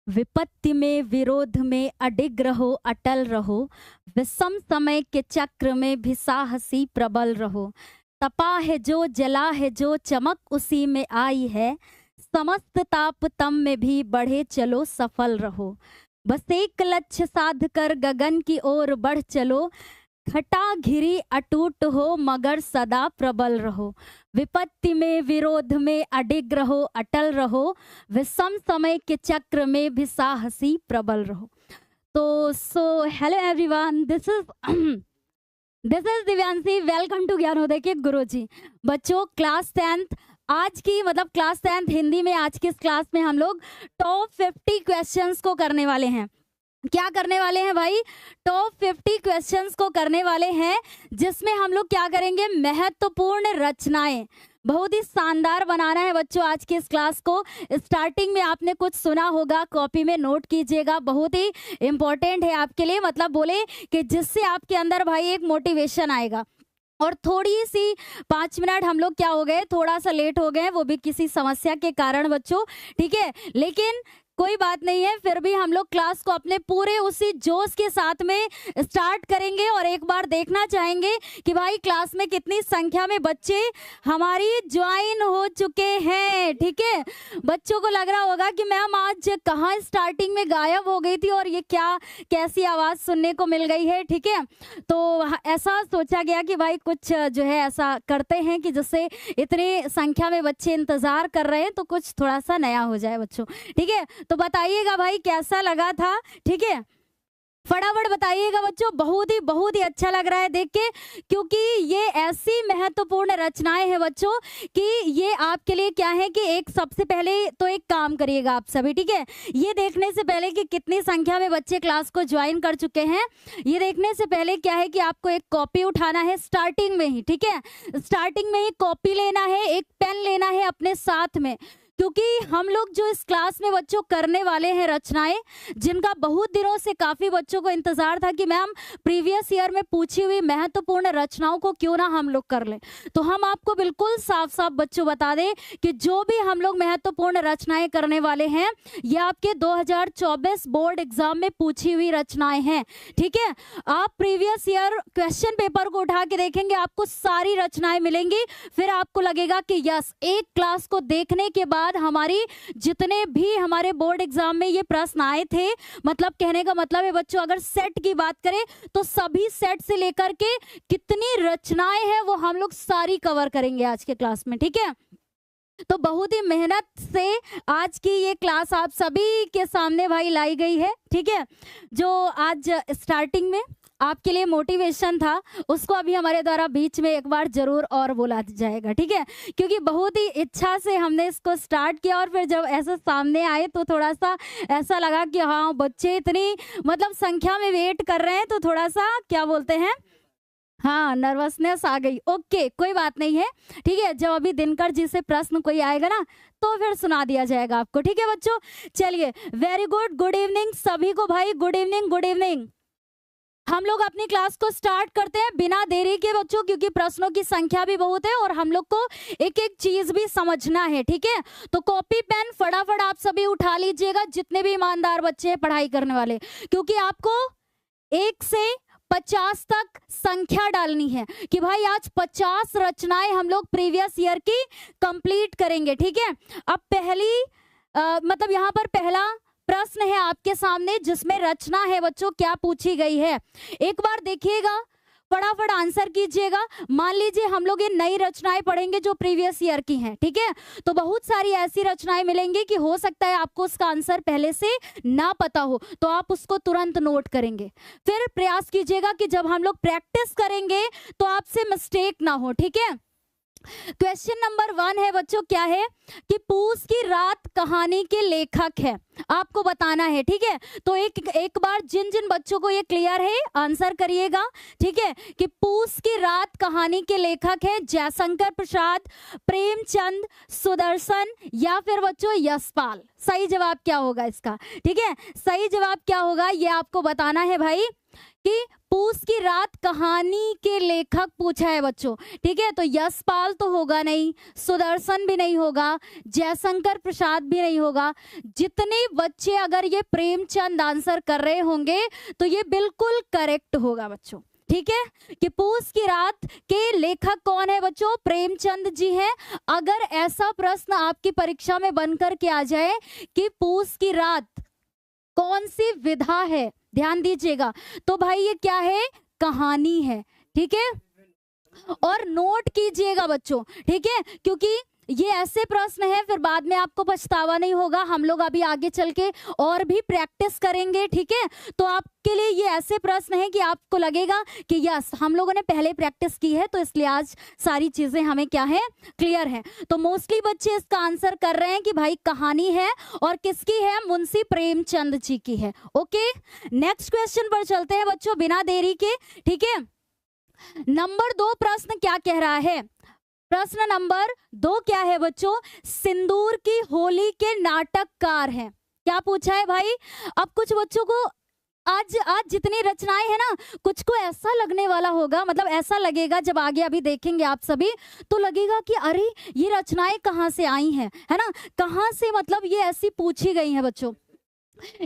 विपत्ति में विरोध में अडिग रहो, अटल रहो, विषम समय के चक्र में भी साहसी प्रबल रहो। तपा है जो, जला है जो, चमक उसी में आई है, समस्त ताप तम में भी बढ़े चलो, सफल रहो। बस एक लक्ष्य साध कर गगन की ओर बढ़ चलो, घटा घिरी अटूट हो मगर सदा प्रबल रहो। विपत्ति में विरोध में अडिग रहो, अटल रहो, विषम समय के चक्र में भी साहसी प्रबल रहो। तो hello everyone, this is Divyanshi. Welcome to Gyanodaya के गुरुजी। बच्चों, क्लास 10th आज की क्लास 10th हिंदी में आज की इस क्लास में हम लोग टॉप 50 क्वेश्चंस को करने वाले हैं। क्या करने वाले हैं भाई? टॉप 50 क्वेश्चंस को करने वाले हैं, जिसमें हम लोग क्या करेंगे? महत्वपूर्ण रचनाएं। बहुत ही शानदार बनाना है बच्चों आज की इस क्लास को। स्टार्टिंग में आपने कुछ सुना होगा, कॉपी में नोट कीजिएगा, बहुत ही इंपॉर्टेंट है आपके लिए। मतलब बोले कि जिससे आपके अंदर भाई एक मोटिवेशन आएगा। और थोड़ी सी 5 मिनट हम लोग क्या हो गए, थोड़ा सा लेट हो गए, वो भी किसी समस्या के कारण बच्चों, ठीक है। लेकिन कोई बात नहीं है, फिर भी हम लोग क्लास को अपने पूरे उसी जोश के साथ में स्टार्ट करेंगे। और एक बार देखना चाहेंगे कि भाई क्लास में कितनी संख्या में बच्चे हमारी ज्वाइन हो चुके हैं, ठीक है। बच्चों को लग रहा होगा कि मैम आज कहाँ स्टार्टिंग में गायब हो गई थी और ये क्या कैसी आवाज़ सुनने को मिल गई है, ठीक है। तो ऐसा सोचा गया कि भाई कुछ जो है ऐसा करते हैं कि जिससे इतनी संख्या में बच्चे इंतज़ार कर रहे हैं तो कुछ थोड़ा सा नया हो जाए बच्चों, ठीक है। तो बताइएगा भाई कैसा लगा था, ठीक है। फटाफट बताइएगा बच्चों। बहुत ही अच्छा लग रहा है देख के, क्योंकि ये ऐसी महत्वपूर्ण रचनाएं हैं बच्चों कि ये आपके लिए क्या है कि एक सबसे पहले तो एक काम करिएगा आप सभी, ठीक है। ये देखने से पहले कि कितनी संख्या में बच्चे क्लास को ज्वाइन कर चुके हैं, ये देखने से पहले क्या है कि आपको एक कॉपी उठाना है स्टार्टिंग में ही, ठीक है। स्टार्टिंग में ही कॉपी लेना है, एक पेन लेना है अपने साथ में, क्योंकि हम लोग जो इस क्लास में बच्चों करने वाले हैं रचनाएं, जिनका बहुत दिनों से काफ़ी बच्चों को इंतज़ार था कि मैम प्रीवियस ईयर में पूछी हुई महत्वपूर्ण रचनाओं को क्यों ना हम लोग कर लें। तो हम आपको बिल्कुल साफ साफ बच्चों बता दें कि जो भी हम लोग महत्वपूर्ण रचनाएं करने वाले हैं, ये आपके 2024 बोर्ड एग्जाम में पूछी हुई रचनाएँ हैं, ठीक है। आप प्रीवियस ईयर क्वेश्चन पेपर को उठा के देखेंगे, आपको सारी रचनाएँ मिलेंगी। फिर आपको लगेगा कि यस, एक क्लास को देखने के बाद हमारी जितने भी हमारे बोर्ड एग्जाम में ये प्रश्न आए थे, मतलब कहने का मतलब है बच्चों, अगर सेट की बात करें तो सभी सेट से लेकर के कितनी रचनाएं हैं वो हम लोग सारी कवर करेंगे आज के क्लास में, ठीक है। तो बहुत ही मेहनत से आज की ये क्लास आप सभी के सामने भाई लाई गई है, ठीक है। जो आज स्टार्टिंग में आपके लिए मोटिवेशन था, उसको अभी हमारे द्वारा बीच में एक बार जरूर और बोला जाएगा, ठीक है। क्योंकि बहुत ही इच्छा से हमने इसको स्टार्ट किया और फिर जब ऐसा सामने आए तो थोड़ा सा ऐसा लगा कि हाँ, बच्चे इतनी संख्या में वेट कर रहे हैं, तो थोड़ा सा क्या बोलते हैं, हाँ, नर्वसनेस आ गई। ओके, कोई बात नहीं है, ठीक है। जब अभी दिनकर जी से प्रश्न कोई आएगा ना तो फिर सुना दिया जाएगा आपको, ठीक है बच्चों। चलिए, वेरी गुड इवनिंग सभी को भाई, गुड इवनिंग। हम लोग अपनी क्लास को स्टार्ट करते हैं बिना देरी के बच्चों, क्योंकि प्रश्नों की संख्या भी बहुत है और हम लोग को एक एक चीज भी समझना है, ठीक है। तो कॉपी पेन फटाफट आप सभी उठा लीजिएगा, जितने भी ईमानदार बच्चे हैं पढ़ाई करने वाले, क्योंकि आपको 1 से 50 तक संख्या डालनी है कि भाई आज 50 रचनाएं हम लोग प्रीवियस ईयर की कंप्लीट करेंगे, ठीक है। अब पहली यहाँ पर पहला प्रश्न है आपके सामने, जिसमें रचना है बच्चों क्या पूछी गई है, एक बार देखिएगा, फटाफट आंसर कीजिएगा। मान लीजिए हम लोग ये नई रचनाएं पढ़ेंगे जो प्रीवियस ईयर की हैं, ठीक है। तो बहुत सारी ऐसी रचनाएं मिलेंगी कि हो सकता है आपको उसका आंसर पहले से ना पता हो, तो आप उसको तुरंत नोट करेंगे। फिर प्रयास कीजिएगा कि जब हम लोग प्रैक्टिस करेंगे तो आपसे मिस्टेक ना हो, ठीक है। क्वेश्चन नंबर 1 है बच्चों, क्या है कि पूस की रात कहानी के लेखक है, आपको बताना है, ठीक है। तो एक बार जिन जिन बच्चों को ये क्लियर है आंसर करिएगा, ठीक है, कि पूस की रात कहानी के लेखक है जयशंकर प्रसाद, प्रेमचंद, सुदर्शन या फिर बच्चों यशपाल। सही जवाब क्या होगा इसका, ठीक है। सही जवाब क्या होगा ये आपको बताना है भाई। कि पूस की रात कहानी के लेखक पूछा है बच्चों, ठीक है। तो यशपाल तो होगा नहीं, सुदर्शन भी नहीं होगा, जयशंकर प्रसाद भी नहीं होगा। जितने बच्चे अगर ये प्रेमचंद आंसर कर रहे होंगे तो ये बिल्कुल करेक्ट होगा बच्चों, ठीक है। कि पूस की रात के लेखक कौन है बच्चों? प्रेमचंद जी हैं। अगर ऐसा प्रश्न आपकी परीक्षा में बनकर के आ जाए कि पूस की रात कौन सी विधा है, ध्यान दीजिएगा, तो भाई ये क्या है? कहानी है, ठीक है। और नोट कीजिएगा बच्चों, ठीक है, क्योंकि ये ऐसे प्रश्न है फिर बाद में आपको पछतावा नहीं होगा। हम लोग अभी आगे चल के और भी प्रैक्टिस करेंगे, ठीक है। तो आपके लिए ये ऐसे प्रश्न है कि आपको लगेगा कि यस हम लोगों ने पहले प्रैक्टिस की है, तो इसलिए आज सारी चीजें हमें क्या है? क्लियर है। तो मोस्टली बच्चे इसका आंसर कर रहे हैं कि भाई कहानी है, और किसकी है? मुंशी प्रेमचंद जी की है। ओके, नेक्स्ट क्वेश्चन पर चलते हैं बच्चों बिना देरी के, ठीक है। नंबर 2 प्रश्न क्या कह रहा है? प्रश्न नंबर 2 क्या है बच्चों? सिंदूर की होली के नाटककार हैं। क्या पूछा है भाई? अब कुछ बच्चों को आज जितनी रचनाएं हैं ना, कुछ को ऐसा लगने वाला होगा, मतलब ऐसा लगेगा जब आगे अभी देखेंगे आप सभी, तो लगेगा कि अरे ये रचनाएं कहाँ से आई हैं, है ना, कहाँ से मतलब ये ऐसी पूछी गई हैं बच्चों।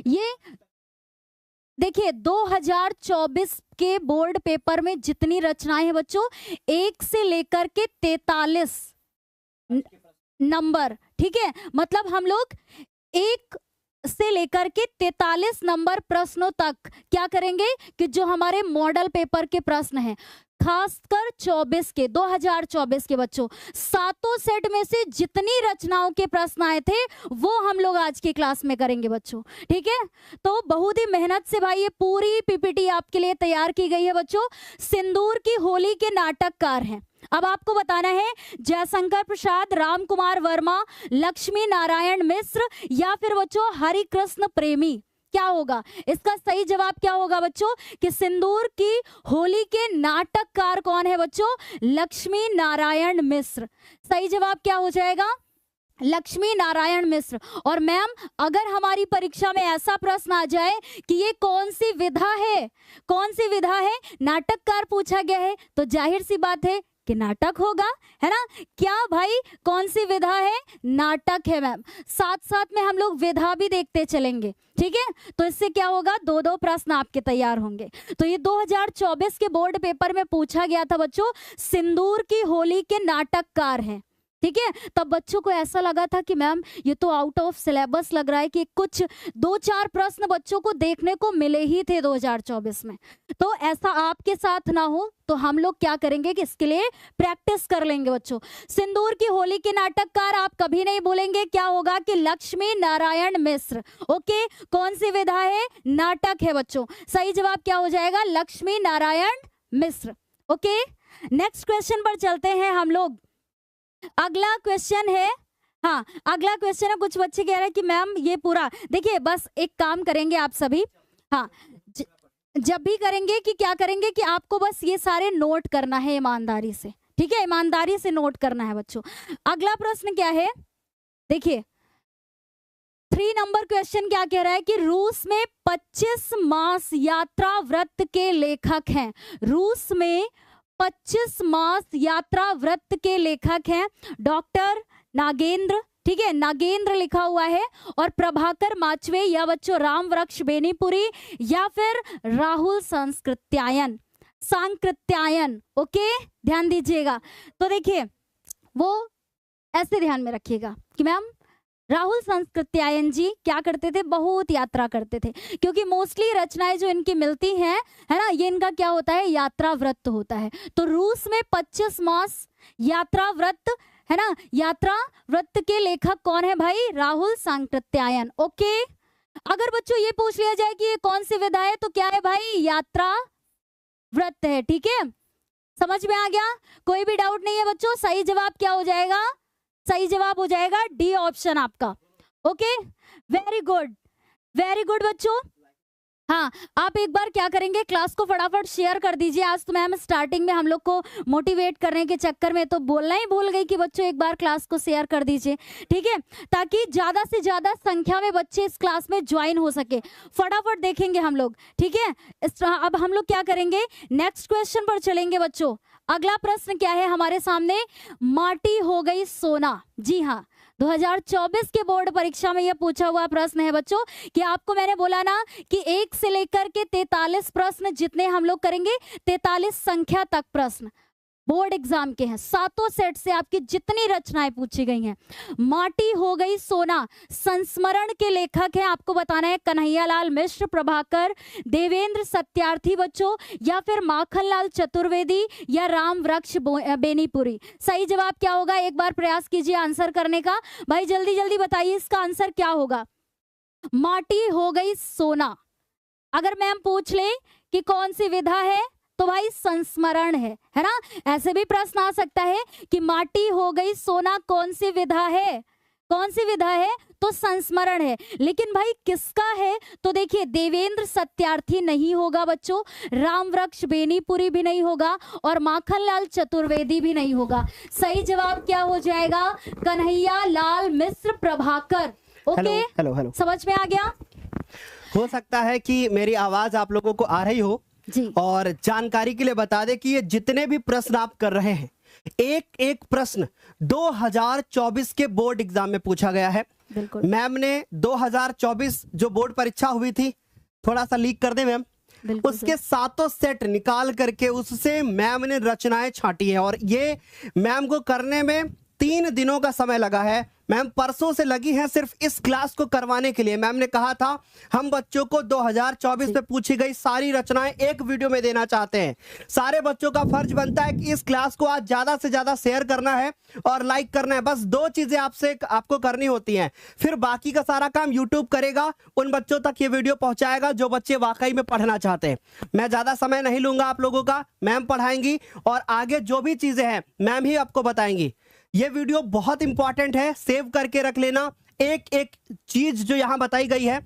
ये देखिए 2024 के बोर्ड पेपर में जितनी रचनाएं हैं बच्चों, 1 से लेकर के 43 नंबर, ठीक है। मतलब हम लोग 1 से लेकर के 43 नंबर प्रश्नों तक क्या करेंगे कि जो हमारे मॉडल पेपर के प्रश्न हैं, खासकर 2024 के बच्चों, 7 सेट में से जितनी रचनाओं के प्रश्न आए थे वो हम लोग आज की क्लास में करेंगे बच्चों, ठीक है। तो बहुत ही मेहनत से भाई ये पूरी पीपीटी आपके लिए तैयार की गई है बच्चों। सिंदूर की होली के नाटककार हैं। अब आपको बताना है जयशंकर प्रसाद, राम कुमार वर्मा, लक्ष्मी नारायण मिश्र या फिर बच्चों हरिकृष्ण प्रेमी। क्या होगा इसका सही जवाब? क्या होगा बच्चों कि सिंदूर की होली के नाटककार कौन है बच्चों? लक्ष्मी नारायण मिश्र। सही जवाब क्या हो जाएगा? लक्ष्मी नारायण मिश्र। और मैम अगर हमारी परीक्षा में ऐसा प्रश्न आ जाए कि ये कौन सी विधा है, कौन सी विधा है, नाटककार पूछा गया है, तो जाहिर सी बात है कि नाटक होगा, है ना। क्या भाई कौन सी विधा है? नाटक है मैम। साथ साथ में हम लोग विधा भी देखते चलेंगे, ठीक है। तो इससे क्या होगा? 2-2 प्रश्न आपके तैयार होंगे। तो ये 2024 के बोर्ड पेपर में पूछा गया था बच्चों, सिंदूर की होली के नाटककार हैं, ठीक है। तब बच्चों को ऐसा लगा था कि मैम ये तो आउट ऑफ सिलेबस लग रहा है, कि कुछ 2-4 प्रश्न बच्चों को देखने को मिले ही थे 2024 में। तो ऐसा आपके साथ ना हो, तो हम लोग क्या करेंगे कि इसके लिए प्रैक्टिस कर लेंगे बच्चों। सिंदूर की होली के नाटककार आप कभी नहीं बोलेंगे, क्या होगा कि लक्ष्मी नारायण मिश्र। ओके, कौन सी विधा है? नाटक है बच्चों। सही जवाब क्या हो जाएगा? Lakshmi Narayan Mishra. Okay, next question पर चलते हैं हम लोग। अगला क्वेश्चन है, हाँ अगला क्वेश्चन है, कुछ बच्चे कह रहे हैं कि मैम ये पूरा देखिए, बस एक काम करेंगे आप सभी, हाँ जब भी करेंगे कि क्या करेंगे कि आपको बस ये सारे नोट करना है ईमानदारी से, ठीक है, ईमानदारी से नोट करना है बच्चों। अगला प्रश्न क्या है? देखिए 3 नंबर क्वेश्चन क्या कह रहा है कि रूस में 25 मास यात्रा व्रत के लेखक हैं। रूस में 25 मास यात्रा व्रत के लेखक हैं डॉक्टर नागेंद्र, ठीक है, नागेंद्र लिखा हुआ है, और प्रभाकर माचवे या बच्चों राम वृक्ष बेनीपुरी या फिर राहुल सांकृत्यायन। ओके, ध्यान दीजिएगा। तो देखिए वो ऐसे ध्यान में रखिएगा कि मैम राहुल सांकृत्यायन जी क्या करते थे? बहुत यात्रा करते थे, क्योंकि मोस्टली रचनाएं जो इनकी मिलती हैं, है ना, ये इनका क्या होता है? यात्रा व्रत होता है। तो रूस में 25 मास यात्रा व्रत, है ना, यात्रा व्रत के लेखक कौन है भाई? राहुल सांकृत्यायन। ओके, अगर बच्चों ये पूछ लिया जाए कि ये कौन सी विधा है, तो क्या है भाई? यात्रा व्रत है, ठीक है, समझ में आ गया? कोई भी डाउट नहीं है बच्चों। सही जवाब क्या हो जाएगा? सही जवाब हो जाएगा डी ऑप्शन आपका। Okay, very good, very good बच्चों। हाँ, आप एक बार क्या करेंगे, क्लास को फटाफट शेयर कर दीजिए। आज तो मैम स्टार्टिंग में हम लोग को मोटिवेट करने के चक्कर में तो बोलना ही भूल गई कि बच्चों एक बार क्लास को शेयर कर दीजिए, ठीक है, ताकि ज़्यादा से ज़्यादा संख्या में बच्चे इस क्लास में ज्वाइन हो सके। फटाफट देखेंगे हम लोग, ठीक है। अब हम लोग क्या करेंगे, नेक्स्ट क्वेश्चन पर चलेंगे बच्चों। अगला प्रश्न क्या है हमारे सामने, माटी हो गई सोना। जी हाँ, 2024 के बोर्ड परीक्षा में यह पूछा हुआ प्रश्न है बच्चों कि आपको मैंने बोला ना कि 1 से लेकर के 43 प्रश्न जितने हम लोग करेंगे, 43 संख्या तक प्रश्न बोर्ड एग्जाम के हैं। सातों सेट से आपकी जितनी रचनाएं पूछी गई हैं। माटी हो गई सोना संस्मरण के लेखक हैं, आपको बताना है कन्हैयालाल मिश्र, प्रभाकर, देवेंद्र सत्यार्थी बच्चों, या फिर माखनलाल चतुर्वेदी, या राम वृक्ष बेनीपुरी। सही जवाब क्या होगा, एक बार प्रयास कीजिए आंसर करने का। भाई जल्दी जल्दी बताइए इसका आंसर क्या होगा। माटी हो गई सोना, अगर मैम पूछ ले कि कौन सी विधा है तो भाई संस्मरण है ना। ऐसे भी प्रश्न आ सकता है कि माटी हो गई सोना कौन सी विधा है, कौन सी विधा है, तो संस्मरण है। लेकिन भाई किसका है, तो देखिए देवेंद्र सत्यार्थी नहीं होगा बच्चों, राम वृक्ष बेनीपुरी भी नहीं होगा, और माखनलाल चतुर्वेदी भी नहीं होगा। सही जवाब क्या हो जाएगा, कन्हैयालाल मिश्र, प्रभाकर। ओके, हेलो समझ में आ गया। हो सकता है कि मेरी आवाज आप लोगों को आ रही हो जी। और जानकारी के लिए बता दें कि ये जितने भी प्रश्न आप कर रहे हैं, एक एक प्रश्न 2024 के बोर्ड एग्जाम में पूछा गया है। बिल्कुल। मैम ने 2024 जो बोर्ड परीक्षा हुई थी, थोड़ा सा लीक कर दे मैम, उसके सातों सेट निकाल करके उससे मैम ने रचनाएं छांटी है, और ये मैम को करने में 3 दिनों का समय लगा है। मैम परसों से लगी हैं सिर्फ इस क्लास को करवाने के लिए। मैम ने कहा था हम बच्चों को 2024 में पूछी गई सारी रचनाएं एक वीडियो में देना चाहते हैं। सारे बच्चों का फर्ज बनता है कि इस क्लास को आज ज्यादा से ज्यादा शेयर करना है और लाइक करना है। बस 2 चीजें आपको करनी होती हैं, फिर बाकी का सारा काम यूट्यूब करेगा, उन बच्चों तक ये वीडियो पहुंचाएगा जो बच्चे वाकई में पढ़ना चाहते हैं। मैं ज्यादा समय नहीं लूंगा आप लोगों का, मैम पढ़ाएंगी और आगे जो भी चीजें हैं मैम ही आपको बताएंगी। ये वीडियो बहुत इंपॉर्टेंट है, सेव करके रख लेना। एक एक चीज जो यहां बताई गई है,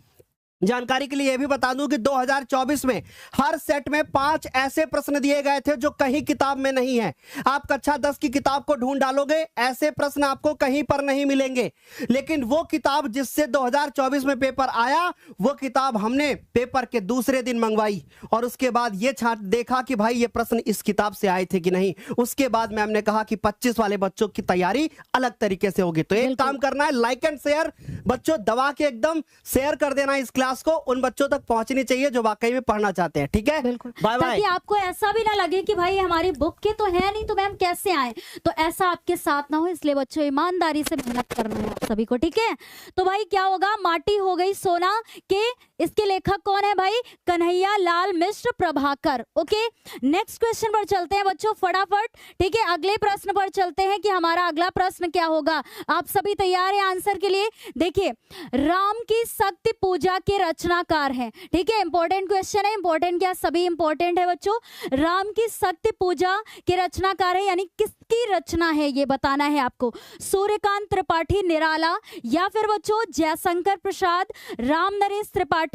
जानकारी के लिए यह भी बता दूं कि 2024 में हर सेट में 5 ऐसे प्रश्न दिए गए थे जो कहीं किताब में नहीं है। आप कक्षा 10 की किताब को ढूंढ डालोगे, ऐसे प्रश्न आपको कहीं पर नहीं मिलेंगे। लेकिन वो किताब जिससे 2024 में पेपर आया, वो किताब हमने पेपर के दूसरे दिन मंगवाई और उसके बाद ये देखा कि भाई ये प्रश्न इस किताब से आए थे कि नहीं। उसके बाद मैम ने कहा कि 25 वाले बच्चों की तैयारी अलग तरीके से होगी। तो एक काम करना है, लाइक एंड शेयर बच्चों दबा के एकदम शेयर कर देना। इस क्लास को उन बच्चों तक पहुंचनी चाहिए जो वाकई में पढ़ना चाहते हैं, ठीक है। बिल्कुल, बाय बाय। ताकि आपको ऐसा भी ना लगे कि भाई हमारी बुक के तो है नहीं तो मैम कैसे आए, तो ऐसा आपके साथ ना हो। इसलिए बच्चों ईमानदारी से मेहनत करना है आप सभी को, ठीक है। तो भाई क्या होगा, माटी हो गई सोना के इसके लेखक कौन है भाई, कन्हैयालाल मिश्र, प्रभाकर। ओके, नेक्स्ट क्वेश्चन पर चलते हैं बच्चों फटाफट, ठीक है। अगले प्रश्न पर चलते हैं कि हमारा अगला प्रश्न क्या होगा। आप सभी तैयार हैं आंसर के लिए। देखिए, राम की शक्ति पूजा के रचनाकार हैं, ठीक है। इंपॉर्टेंट क्वेश्चन है, इंपॉर्टेंट क्या, सभी इंपॉर्टेंट है बच्चों। राम की शक्ति पूजा के रचनाकार है, यानी किसकी रचना है ये बताना है आपको। सूर्यकांत त्रिपाठी निराला, या फिर बच्चों जयशंकर प्रसाद, राम नरेश त्रिपाठी,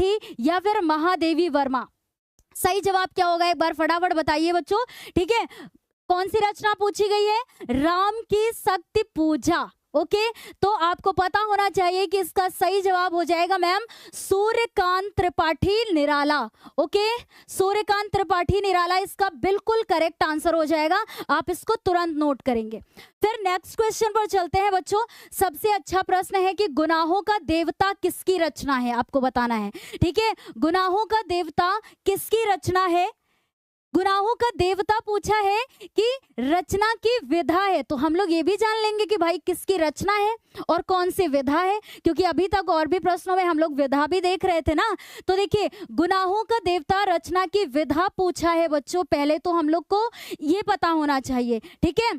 या फिर महादेवी वर्मा। सही जवाब क्या होगा एक बार फटाफट बताइए बच्चों, ठीक है। कौन सी रचना पूछी गई है, राम की शक्ति पूजा। ओके, तो आपको पता होना चाहिए कि इसका सही जवाब हो जाएगा मैम सूर्यकांत त्रिपाठी निराला। ओके, सूर्यकांत त्रिपाठी निराला इसका बिल्कुल करेक्ट आंसर हो जाएगा, आप इसको तुरंत नोट करेंगे। फिर नेक्स्ट क्वेश्चन पर चलते हैं बच्चों। सबसे अच्छा प्रश्न है कि गुनाहों का देवता किसकी रचना है, आपको बताना है, ठीक है। गुनाहों का देवता किसकी रचना है, गुनाहों का देवता पूछा है कि रचना की विधा है, तो हम लोग ये भी जान लेंगे कि भाई किसकी रचना है और कौन सी विधा है, क्योंकि अभी तक और भी प्रश्नों में हम लोग विधा भी देख रहे थे ना। तो देखिए, गुनाहों का देवता रचना की विधा पूछा है बच्चों, पहले तो हम लोग को ये पता होना चाहिए, ठीक है।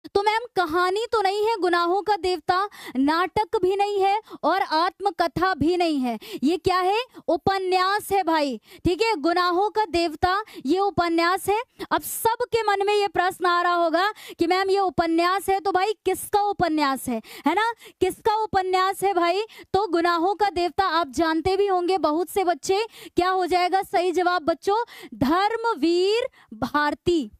तो मैम कहानी तो नहीं है गुनाहों का देवता, नाटक भी नहीं है और आत्मकथा भी नहीं है, ये क्या है? उपन्यास है भाई। ठीक है, गुनाहों का देवता ये उपन्यास है। अब सबके मन में ये प्रश्न आ रहा होगा कि मैम ये उपन्यास है तो भाई किसका उपन्यास है ना? किसका उपन्यास है भाई? तो गुनाहों का देवता आप जानते भी होंगे बहुत से बच्चे। क्या हो जाएगा सही जवाब बच्चों? धर्मवीर भारती।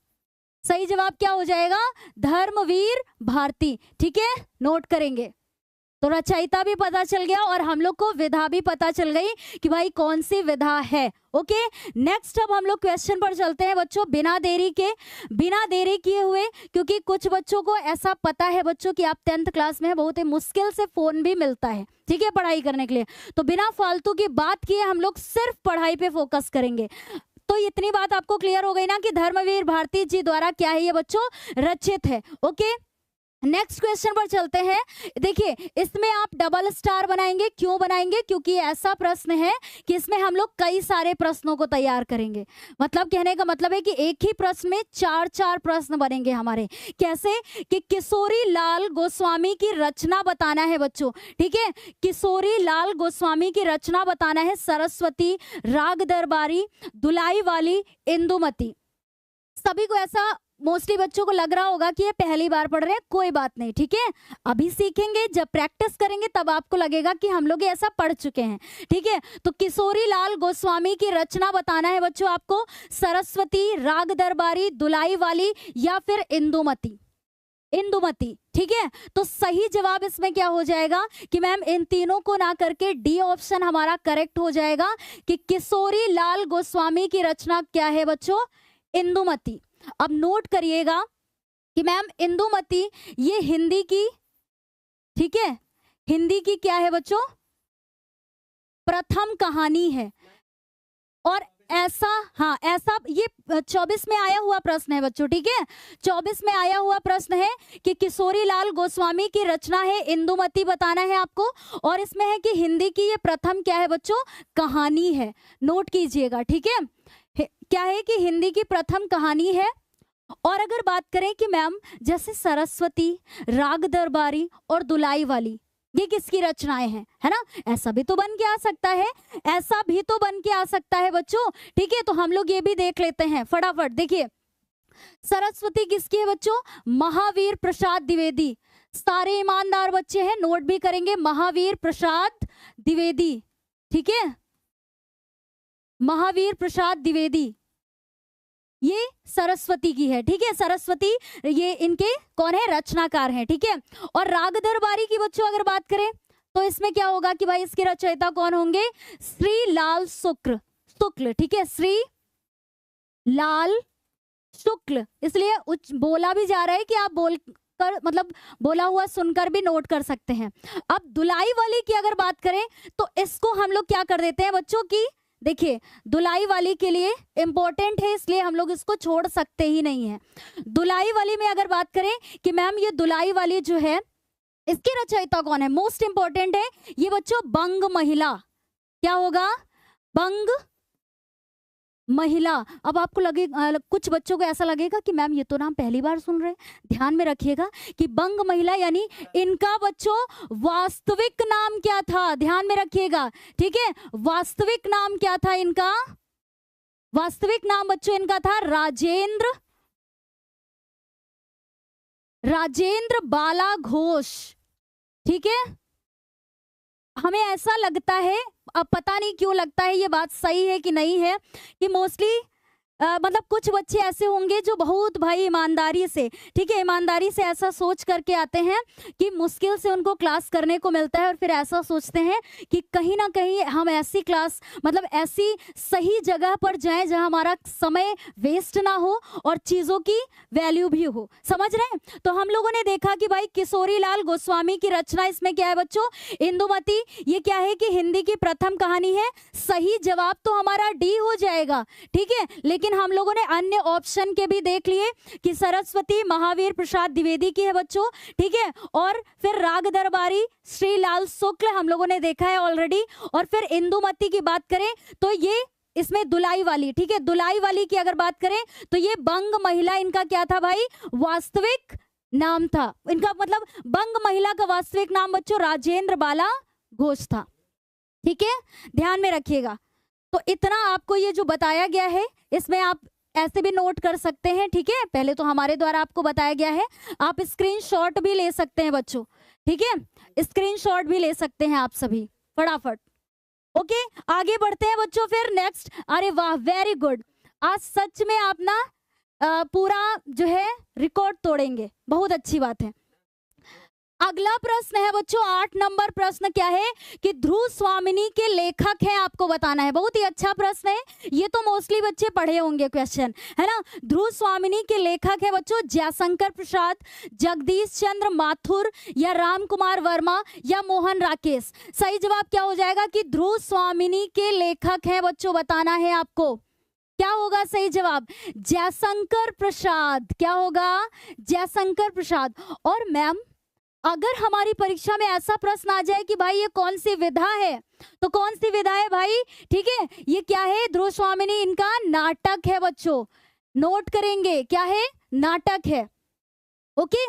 सही जवाब क्या हो जाएगा? धर्मवीर भारती। ठीक है, नोट करेंगे। तो रचयिता भी पता चल गया और हम लोग को विधा भी पता चल गई कि भाई कौन सी विधा है। ओके, नेक्स्ट अब हम लोग क्वेश्चन पर चलते हैं बच्चों, बिना देरी किए हुए, क्योंकि कुछ बच्चों को ऐसा पता है बच्चों कि आप 10th क्लास में है, बहुत ही मुश्किल से फोन भी मिलता है, ठीक है, पढ़ाई करने के लिए। तो बिना फालतू की बात किए हम लोग सिर्फ पढ़ाई पे फोकस करेंगे। तो इतनी बात आपको क्लियर हो गई ना कि धर्मवीर भारती जी द्वारा क्या है ये बच्चों? रचित है। ओके, नेक्स्ट क्वेश्चन पर चलते हैं। देखिए, इसमें आप डबल स्टार बनाएंगे। क्यों बनाएंगे? क्योंकि ऐसा प्रश्न है कि इसमें हम लोग कई सारे प्रश्नों को तैयार करेंगे। मतलब कहने का मतलब है कि एक ही प्रश्न में 4 प्रश्न बनेंगे हमारे। कैसे? कि किशोरी लाल गोस्वामी की रचना बताना है बच्चों। ठीक है, किशोरी लाल गोस्वामी की रचना बताना है। सरस्वती, राग दरबारी, दुलाई वाली, इंदुमती। सभी को ऐसा मोस्टली बच्चों को लग रहा होगा कि ये पहली बार पढ़ रहे हैं, कोई बात नहीं, ठीक है, अभी सीखेंगे, जब प्रैक्टिस करेंगे तब आपको लगेगा कि हम लोग ऐसा पढ़ चुके हैं। ठीक है, तो किशोरी लाल गोस्वामी की रचना बताना है बच्चों आपको। सरस्वती, राग दरबारी, दुलाई वाली या फिर इंदुमती। ठीक है, तो सही जवाब इसमें क्या हो जाएगा कि मैम इन तीनों को ना करके डी ऑप्शन हमारा करेक्ट हो जाएगा कि किशोरी लाल गोस्वामी की रचना क्या है बच्चों? इंदुमती। अब नोट करिएगा कि मैम इंदुमती ये हिंदी की, ठीक है, हिंदी की क्या है बच्चों? प्रथम कहानी है। और ऐसा, हाँ ऐसा, ये 24 में आया हुआ प्रश्न है बच्चों। ठीक है, 24 में आया हुआ प्रश्न है कि किशोरी लाल गोस्वामी की रचना है इंदुमती बताना है आपको, और इसमें है कि हिंदी की ये प्रथम क्या है बच्चों? कहानी है। नोट कीजिएगा। ठीक है, क्या है कि हिंदी की प्रथम कहानी है। और अगर बात करें कि मैम जैसे सरस्वती, राग दरबारी और दुलाई वाली, ये किसकी रचनाएं हैं, है ना? ऐसा भी तो बन के आ सकता है, ऐसा भी तो बन के आ सकता है बच्चों। ठीक है, तो हम लोग ये भी देख लेते हैं फटाफट। देखिए, सरस्वती किसकी है बच्चों? महावीर प्रसाद द्विवेदी। सारे ईमानदार बच्चे हैं, नोट भी करेंगे, महावीर प्रसाद द्विवेदी। ठीक है, महावीर प्रसाद द्विवेदी ये सरस्वती की है। ठीक है, सरस्वती ये इनके कौन है? रचनाकार हैं। ठीक है, और राग दरबारी की बच्चों अगर बात करें तो इसमें क्या होगा कि भाई इसके रचयिता कौन होंगे? श्री लाल शुक्ल। ठीक है, श्री लाल शुक्ल। इसलिए बोला भी जा रहा है कि आप बोलकर मतलब बोला हुआ सुनकर भी नोट कर सकते हैं। अब दुलाई वाली की अगर बात करें तो इसको हम लोग क्या कर देते हैं बच्चों की, देखिए दुलाई वाली के लिए इंपॉर्टेंट है इसलिए हम लोग इसको छोड़ सकते ही नहीं है। दुलाई वाली में अगर बात करें कि मैम ये दुलाई वाली जो है इसकी रचयिता कौन है? मोस्ट इंपॉर्टेंट है ये बच्चों, बंग महिला। क्या होगा? बंग महिला। अब आपको लगे कुछ बच्चों को ऐसा लगेगा कि मैम ये तो नाम पहली बार सुन रहे हैं। ध्यान में रखिएगा कि बंग महिला यानी इनका बच्चों वास्तविक नाम क्या था? ध्यान में रखिएगा। ठीक है, वास्तविक नाम क्या था इनका? वास्तविक नाम बच्चों इनका था राजेंद्र बाला घोष। ठीक है, हमें ऐसा लगता है, अब पता नहीं क्यों लगता है, ये बात सही है कि नहीं है, कि मोस्टली मतलब कुछ बच्चे ऐसे होंगे जो बहुत भाई ईमानदारी से, ठीक है, ईमानदारी से ऐसा सोच करके आते हैं कि मुश्किल से उनको क्लास करने को मिलता है और फिर ऐसा सोचते हैं कि कहीं ना कहीं हम ऐसी क्लास मतलब ऐसी सही जगह पर जाएं जहां हमारा समय वेस्ट ना हो और चीज़ों की वैल्यू भी हो। समझ रहे हैं? तो हम लोगों ने देखा कि भाई किशोरी लाल गोस्वामी की रचना इसमें क्या है बच्चों? इंदुमती। ये क्या है कि हिंदी की प्रथम कहानी है। सही जवाब तो हमारा डी हो जाएगा। ठीक है, लेकिन हम लोगों ने अन्य ऑप्शन के भी देख लिए कि सरस्वती महावीर प्रसाद द्विवेदी की है बच्चों। ठीक है, और फिर राग दरबारी श्री लाल शुक्ल हम लोगों ने देखा है ऑलरेडी। और फिर इंदुमती की बात करें तो ये इसमें दुलाई वाली, ठीक है, दुलाई वाली की अगर बात करें तो ये बंग महिला इनका क्या था भाई? वास्तविक नाम था। इनका मतलब बंग महिला का वास्तविक नाम बच्चों राजेंद्र बाला घोष था। ठीक है, ध्यान में रखिएगा। तो इतना आपको ये जो बताया गया है इसमें आप ऐसे भी नोट कर सकते हैं। ठीक है, पहले तो हमारे द्वारा आपको बताया गया है, आप स्क्रीनशॉट भी ले सकते हैं बच्चों। ठीक है, स्क्रीनशॉट भी ले सकते हैं आप सभी फटाफट। ओके, आगे बढ़ते हैं बच्चों फिर नेक्स्ट। अरे वाह, वेरी गुड, आज सच में आप ना पूरा जो है रिकॉर्ड तोड़ेंगे, बहुत अच्छी बात है। अगला प्रश्न है बच्चों 8 नंबर प्रश्न क्या है कि ध्रुव स्वामिनी के लेखक हैं, आपको बताना है। बहुत ही अच्छा प्रश्न है, ये तो मोस्टली बच्चे पढ़े होंगे क्वेश्चन, है ना। ध्रुव स्वामिनी के लेखक है बच्चों जयशंकर प्रसाद, जगदीश चंद्र माथुर या राम कुमार वर्मा या मोहन राकेश। सही जवाब क्या हो जाएगा कि ध्रुव स्वामिनी के लेखक हैं बच्चों, बताना है आपको। क्या होगा सही जवाब? जयशंकर प्रसाद। क्या होगा? जयशंकर प्रसाद। और मैम अगर हमारी परीक्षा में ऐसा प्रश्न आ जाए कि भाई ये कौन सी विधा है, तो कौन सी विधा है भाई? ठीक है, ये क्या है? ध्रुव स्वामिनी इनका नाटक है बच्चों, नोट करेंगे क्या है? नाटक है। ओके,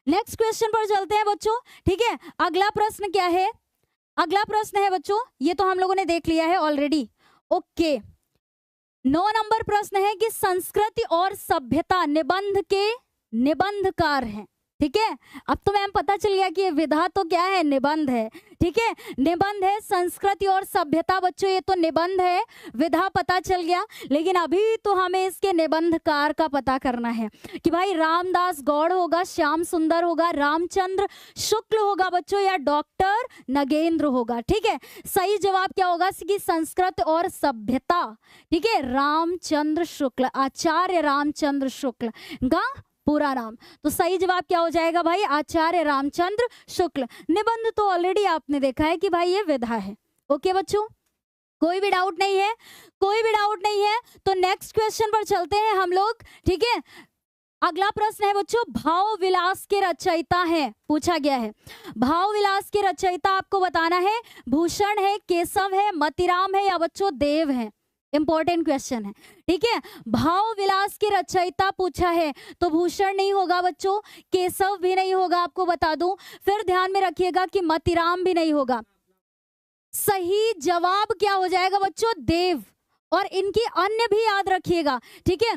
नेक्स्ट क्वेश्चन पर चलते हैं बच्चों। ठीक है, अगला प्रश्न क्या है? अगला प्रश्न है बच्चों, ये तो हम लोगों ने देख लिया है ऑलरेडी। ओके, 9 नंबर प्रश्न है कि संस्कृति और सभ्यता निबंध के निबंधकार हैं। ठीक है, अब तो मैम पता चल गया कि ये विधा तो क्या है? निबंध है। ठीक है, निबंध है संस्कृति और सभ्यता बच्चों, ये तो निबंध है, विधा पता चल गया। लेकिन अभी तो हमें इसके निबंधकार का पता करना है कि भाई रामदास गौड़ होगा, श्याम सुंदर होगा, रामचंद्र शुक्ल होगा बच्चों, या डॉक्टर नगेंद्र होगा। ठीक है, सही जवाब क्या होगा कि संस्कृत और सभ्यता। ठीक है, रामचंद्र शुक्ल, आचार्य रामचंद्र शुक्ल का पूरा नाम। तो सही जवाब क्या हो जाएगा भाई? आचार्य रामचंद्र शुक्ल। निबंध तो ऑलरेडी आपने देखा है कि भाई ये विधा है। ओके बच्चों, कोई भी डाउट नहीं है? कोई भी डाउट नहीं है तो नेक्स्ट क्वेश्चन पर चलते हैं हम लोग। ठीक है, अगला प्रश्न है बच्चों भाव विलास के रचयिता हैं, पूछा गया है। भाव विलास के रचयिता आपको बताना है, भूषण है, केशव है, मतिराम है या बच्चों देव है। इंपॉर्टेंट क्वेश्चन है। ठीक है, भाव विलास के रचयिता पूछा है तो भूषण नहीं होगा बच्चों, केशव भी नहीं होगा, आपको बता दूं। फिर ध्यान में रखिएगा कि मतिराम भी नहीं होगा। सही जवाब क्या हो जाएगा बच्चों? देव। और इनकी अन्य भी याद रखिएगा। ठीक है,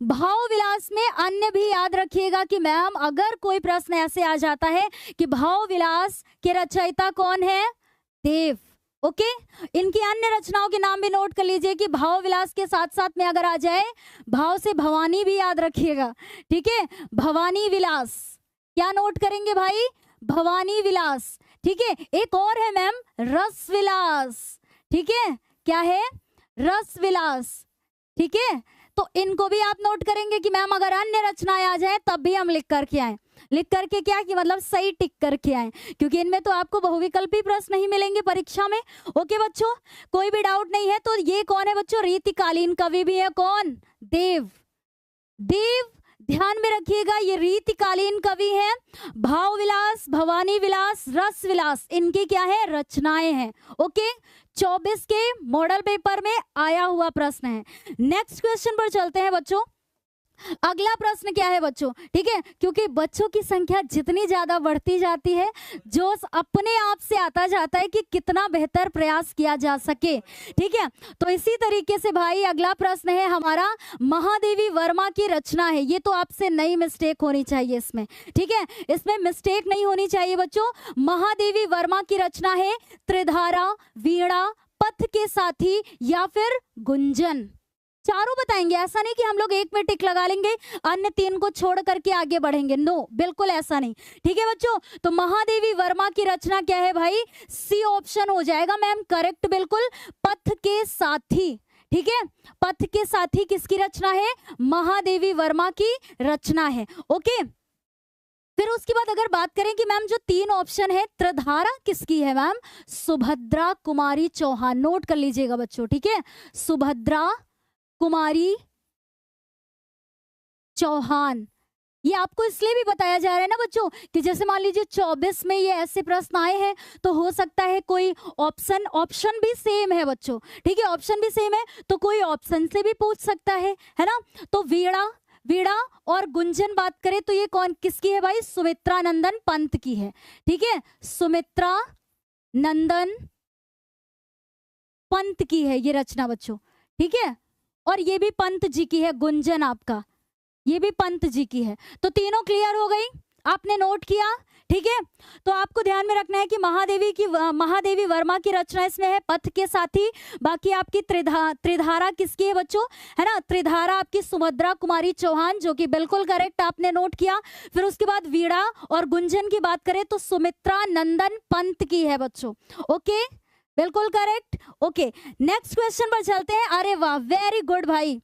भाव विलास में अन्य भी याद रखिएगा कि मैम अगर कोई प्रश्न ऐसे आ जाता है कि भाव विलास के रचयिता कौन है? देव। ओके, इनकी अन्य रचनाओं के नाम भी नोट कर लीजिए कि भाव विलास के साथ साथ में अगर आ जाए भाव से भवानी भी याद रखिएगा। ठीक है, भवानी विलास। क्या नोट करेंगे भाई? भवानी विलास। ठीक है, एक और है मैम रस विलास। ठीक है, क्या है? रस विलास। ठीक है, तो इनको भी आप नोट करेंगे कि मैम अगर अन्य रचनाएं आ जाए तब भी हम लिख करके आए। लिख करके क्या कि मतलब सही टिक करके आए, क्योंकि इनमें तो आपको बहुविकल्पी प्रश्न नहीं मिलेंगे परीक्षा में। ओके बच्चों, कोई भी डाउट नहीं है। तो ये कौन है बच्चों? रीतिकालीन कवि भी है। कौन? देव। देव, ध्यान में रखिएगा ये रीतिकालीन कवि हैं। भाव विलास, भवानी विलास, रस विलास इनकी क्या है? रचनाएं हैं। ओके, 24 के मॉडल पेपर में आया हुआ प्रश्न है। नेक्स्ट क्वेश्चन पर चलते हैं बच्चों। अगला प्रश्न क्या है बच्चों? ठीक है, क्योंकि बच्चों की संख्या जितनी ज्यादा बढ़ती जाती है जोश अपने आप से आता जाता है कि कितना बेहतर प्रयास किया जा सके। ठीक है, तो इसी तरीके से भाई अगला प्रश्न है हमारा महादेवी वर्मा की रचना है। ये तो आपसे नई मिस्टेक होनी चाहिए इसमें। ठीक है, इसमें मिस्टेक नहीं होनी चाहिए बच्चों। महादेवी वर्मा की रचना है त्रिधारा, वीणा, पथ के साथी या फिर गुंजन। चारों बताएंगे, ऐसा नहीं कि हम लोग एक में टिक लगा लेंगे अन्य 3 को छोड़ करके आगे बढ़ेंगे। नो, बिल्कुल ऐसा नहीं। ठीक है बच्चों, तो महादेवी वर्मा की रचना क्या है भाई? सी ऑप्शन हो जाएगा मैम करेक्ट, बिल्कुल, पथ के साथी। ठीक है, पथ के साथी किसकी रचना है? महादेवी वर्मा की रचना है। ओके, फिर उसके बाद अगर बात करें कि मैम जो 3 ऑप्शन है त्रिधारा किसकी है मैम? सुभद्रा कुमारी चौहान। नोट कर लीजिएगा बच्चों। ठीक है, सुभद्रा कुमारी चौहान। ये आपको इसलिए भी बताया जा रहा है ना बच्चों कि जैसे मान लीजिए 24 में ये ऐसे प्रश्न आए हैं तो हो सकता है कोई ऑप्शन भी सेम है बच्चों। ठीक है, ऑप्शन भी सेम है तो कोई ऑप्शन से भी पूछ सकता है ना। तो वीणा, वीणा और गुंजन बात करें तो ये कौन किसकी है भाई? सुमित्रा नंदन पंत की है। ठीक है, सुमित्रा नंदन पंत की है ये रचना बच्चों। ठीक है, और ये भी पंत जी की है, गुंजन आपका ये भी पंत जी की है। तो तीनों क्लियर हो गई, आपने नोट किया। ठीक है, तो आपको ध्यान में रखना है कि महादेवी वर्मा की रचना इसमें है, पथ के साथी। बाकी आपकी त्रिधारा किसकी है बच्चों? है ना, त्रिधारा आपकी सुभद्रा कुमारी चौहान, जो कि बिल्कुल करेक्ट आपने नोट किया। फिर उसके बाद वीणा और गुंजन की बात करें तो सुमित्रा नंदन पंत की है बच्चों। ओके, बिल्कुल करेक्ट। ओके, नेक्स्ट क्वेश्चन पर चलते हैं। अरे वाह, वेरी गुड भाई।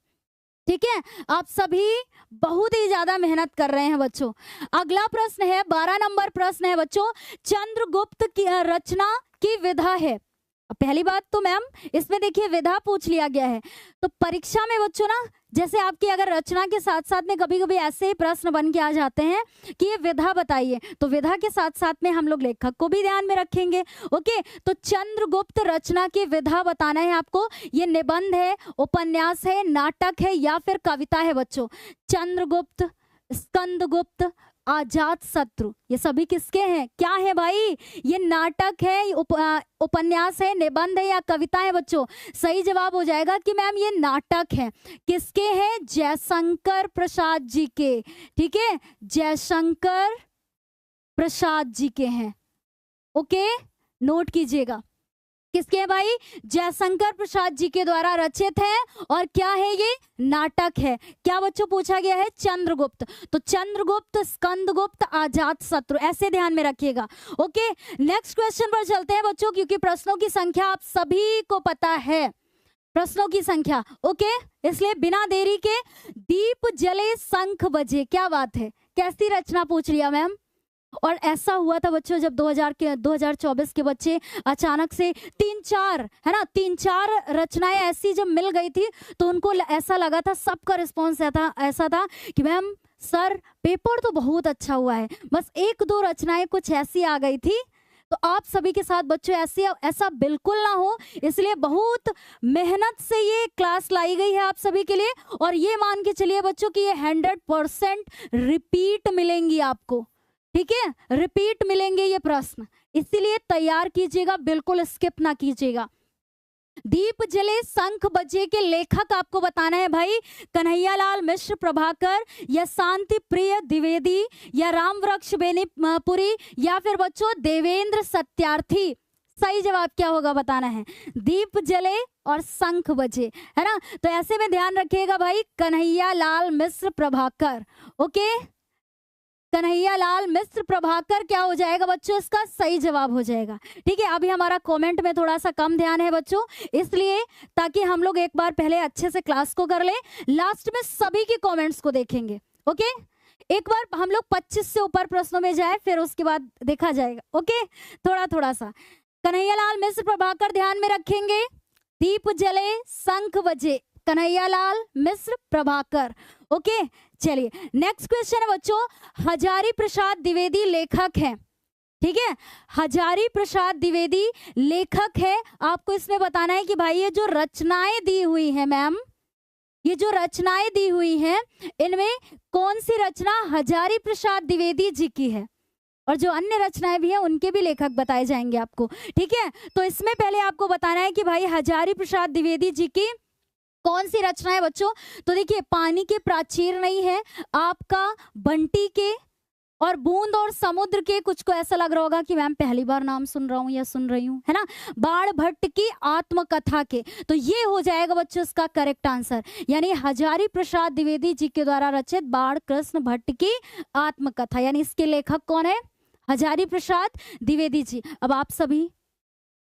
ठीक है, आप सभी बहुत ही ज्यादा मेहनत कर रहे हैं बच्चों। अगला प्रश्न है, 12 नंबर प्रश्न है बच्चों, चंद्रगुप्त की रचना की विधा है। पहली बात तो मैम इसमें देखिए विधा पूछ लिया गया है, तो परीक्षा में बच्चों ना जैसे आपकी अगर रचना के साथ साथ में कभी कभी ऐसे ही प्रश्न बन के आ जाते हैं कि ये विधा बताइए, तो विधा के साथ साथ में हम लोग लेखक को भी ध्यान में रखेंगे। ओके, तो चंद्रगुप्त रचना की विधा बताना है आपको। ये निबंध है, उपन्यास है, नाटक है या फिर कविता है बच्चों? चंद्रगुप्त, स्कंदगुप्त, अजात शत्रु, ये सभी किसके हैं? क्या है भाई? ये नाटक है, उपन्यास है, निबंध है या कविता है बच्चों? सही जवाब हो जाएगा कि मैम ये नाटक है। किसके हैं? जयशंकर प्रसाद जी के। ठीक है, जयशंकर प्रसाद जी के हैं। ओके, नोट कीजिएगा किसके हैं भाई? जयशंकर प्रसाद जी के द्वारा रचित है। और क्या है ये? नाटक है। क्या बच्चों पूछा गया है? चंद्रगुप्त। तो चंद्रगुप्त, स्कंदगुप्त, अजात शत्रु, ऐसे ध्यान में रखिएगा। ओके, नेक्स्ट क्वेश्चन पर चलते हैं बच्चों, क्योंकि प्रश्नों की संख्या आप सभी को पता है, प्रश्नों की संख्या। ओके, इसलिए बिना देरी के, दीप जले शंख बजे, क्या बात है, कैसी रचना पूछ लिया मैम। और ऐसा हुआ था बच्चों जब 2024 के बच्चे अचानक से 3-4 रचनाएं ऐसी जब मिल गई थी तो उनको ऐसा लगा था, सबका रिस्पॉन्स ऐसा था कि मैम सर पेपर तो बहुत अच्छा हुआ है, बस 1-2 रचनाएं कुछ ऐसी आ गई थी। तो आप सभी के साथ बच्चों ऐसा बिल्कुल ना हो, इसलिए बहुत मेहनत से ये क्लास लाई गई है आप सभी के लिए। और ये मान के चलिए बच्चों कि ये 100% रिपीट मिलेंगी आपको। ठीक है, रिपीट मिलेंगे ये प्रश्न, इसीलिए तैयार कीजिएगा, बिल्कुल स्किप ना कीजिएगा। दीप जले शंख बजे के लेखक आपको बताना है भाई, कन्हैयालाल मिश्र प्रभाकर या शांति प्रिय द्विवेदी या रामवृक्ष बेनीपुरी या फिर बच्चों देवेंद्र सत्यार्थी। सही जवाब क्या होगा बताना है, दीप जले और शंख बजे, है ना। तो ऐसे में ध्यान रखिएगा भाई, कन्हैयालाल मिश्र प्रभाकर। ओके, कन्हैयालाल मिश्र प्रभाकर क्या हो जाएगा बच्चों? इसका सही जवाब हो जाएगा। ठीक है, अभी हमारा कमेंट में थोड़ा सा कम ध्यान है बच्चों, इसलिए ताकि हम लोग एक बार पहले अच्छे से क्लास को कर ले, लास्ट में सभी के कमेंट्स को देखेंगे। ओके, एक बार हम लोग 25 से ऊपर प्रश्नों में जाए, फिर उसके बाद देखा जाएगा। ओके, थोड़ा सा कन्हैयालाल मिश्र प्रभाकर ध्यान में रखेंगे, दीप जले शंख बजे, कन्हैयालाल मिश्र प्रभाकर। ओके, चलिए नेक्स्ट क्वेश्चन है बच्चों, हजारी प्रसाद द्विवेदी लेखक है। ठीक है, हजारी प्रसाद द्विवेदी लेखक है। आपको इसमें बताना है कि भाई ये जो रचनाएं दी हुई है मैम, ये जो रचनाएं दी हुई हैं इनमें कौन सी रचना हजारी प्रसाद द्विवेदी जी की है, और जो अन्य रचनाएं भी हैं उनके भी लेखक बताए जाएंगे आपको। ठीक है, तो इसमें पहले आपको बताना है कि भाई हजारी प्रसाद द्विवेदी जी की कौन सी रचना है बच्चों। तो देखिए, पानी के प्राचीर नहीं है आपका, बंटी के और बूंद और समुद्र के, कुछ को ऐसा लग रहा होगा कि मैम पहली बार नाम सुन रहा हूँ या सुन रही हूँ, है ना, बाण भट्ट की आत्मकथा के। तो ये हो जाएगा बच्चों इसका करेक्ट आंसर, यानी हजारी प्रसाद द्विवेदी जी के द्वारा रचित बाण कृष्ण भट्ट की आत्मकथा, यानी इसके लेखक कौन है? हजारी प्रसाद द्विवेदी जी। अब आप सभी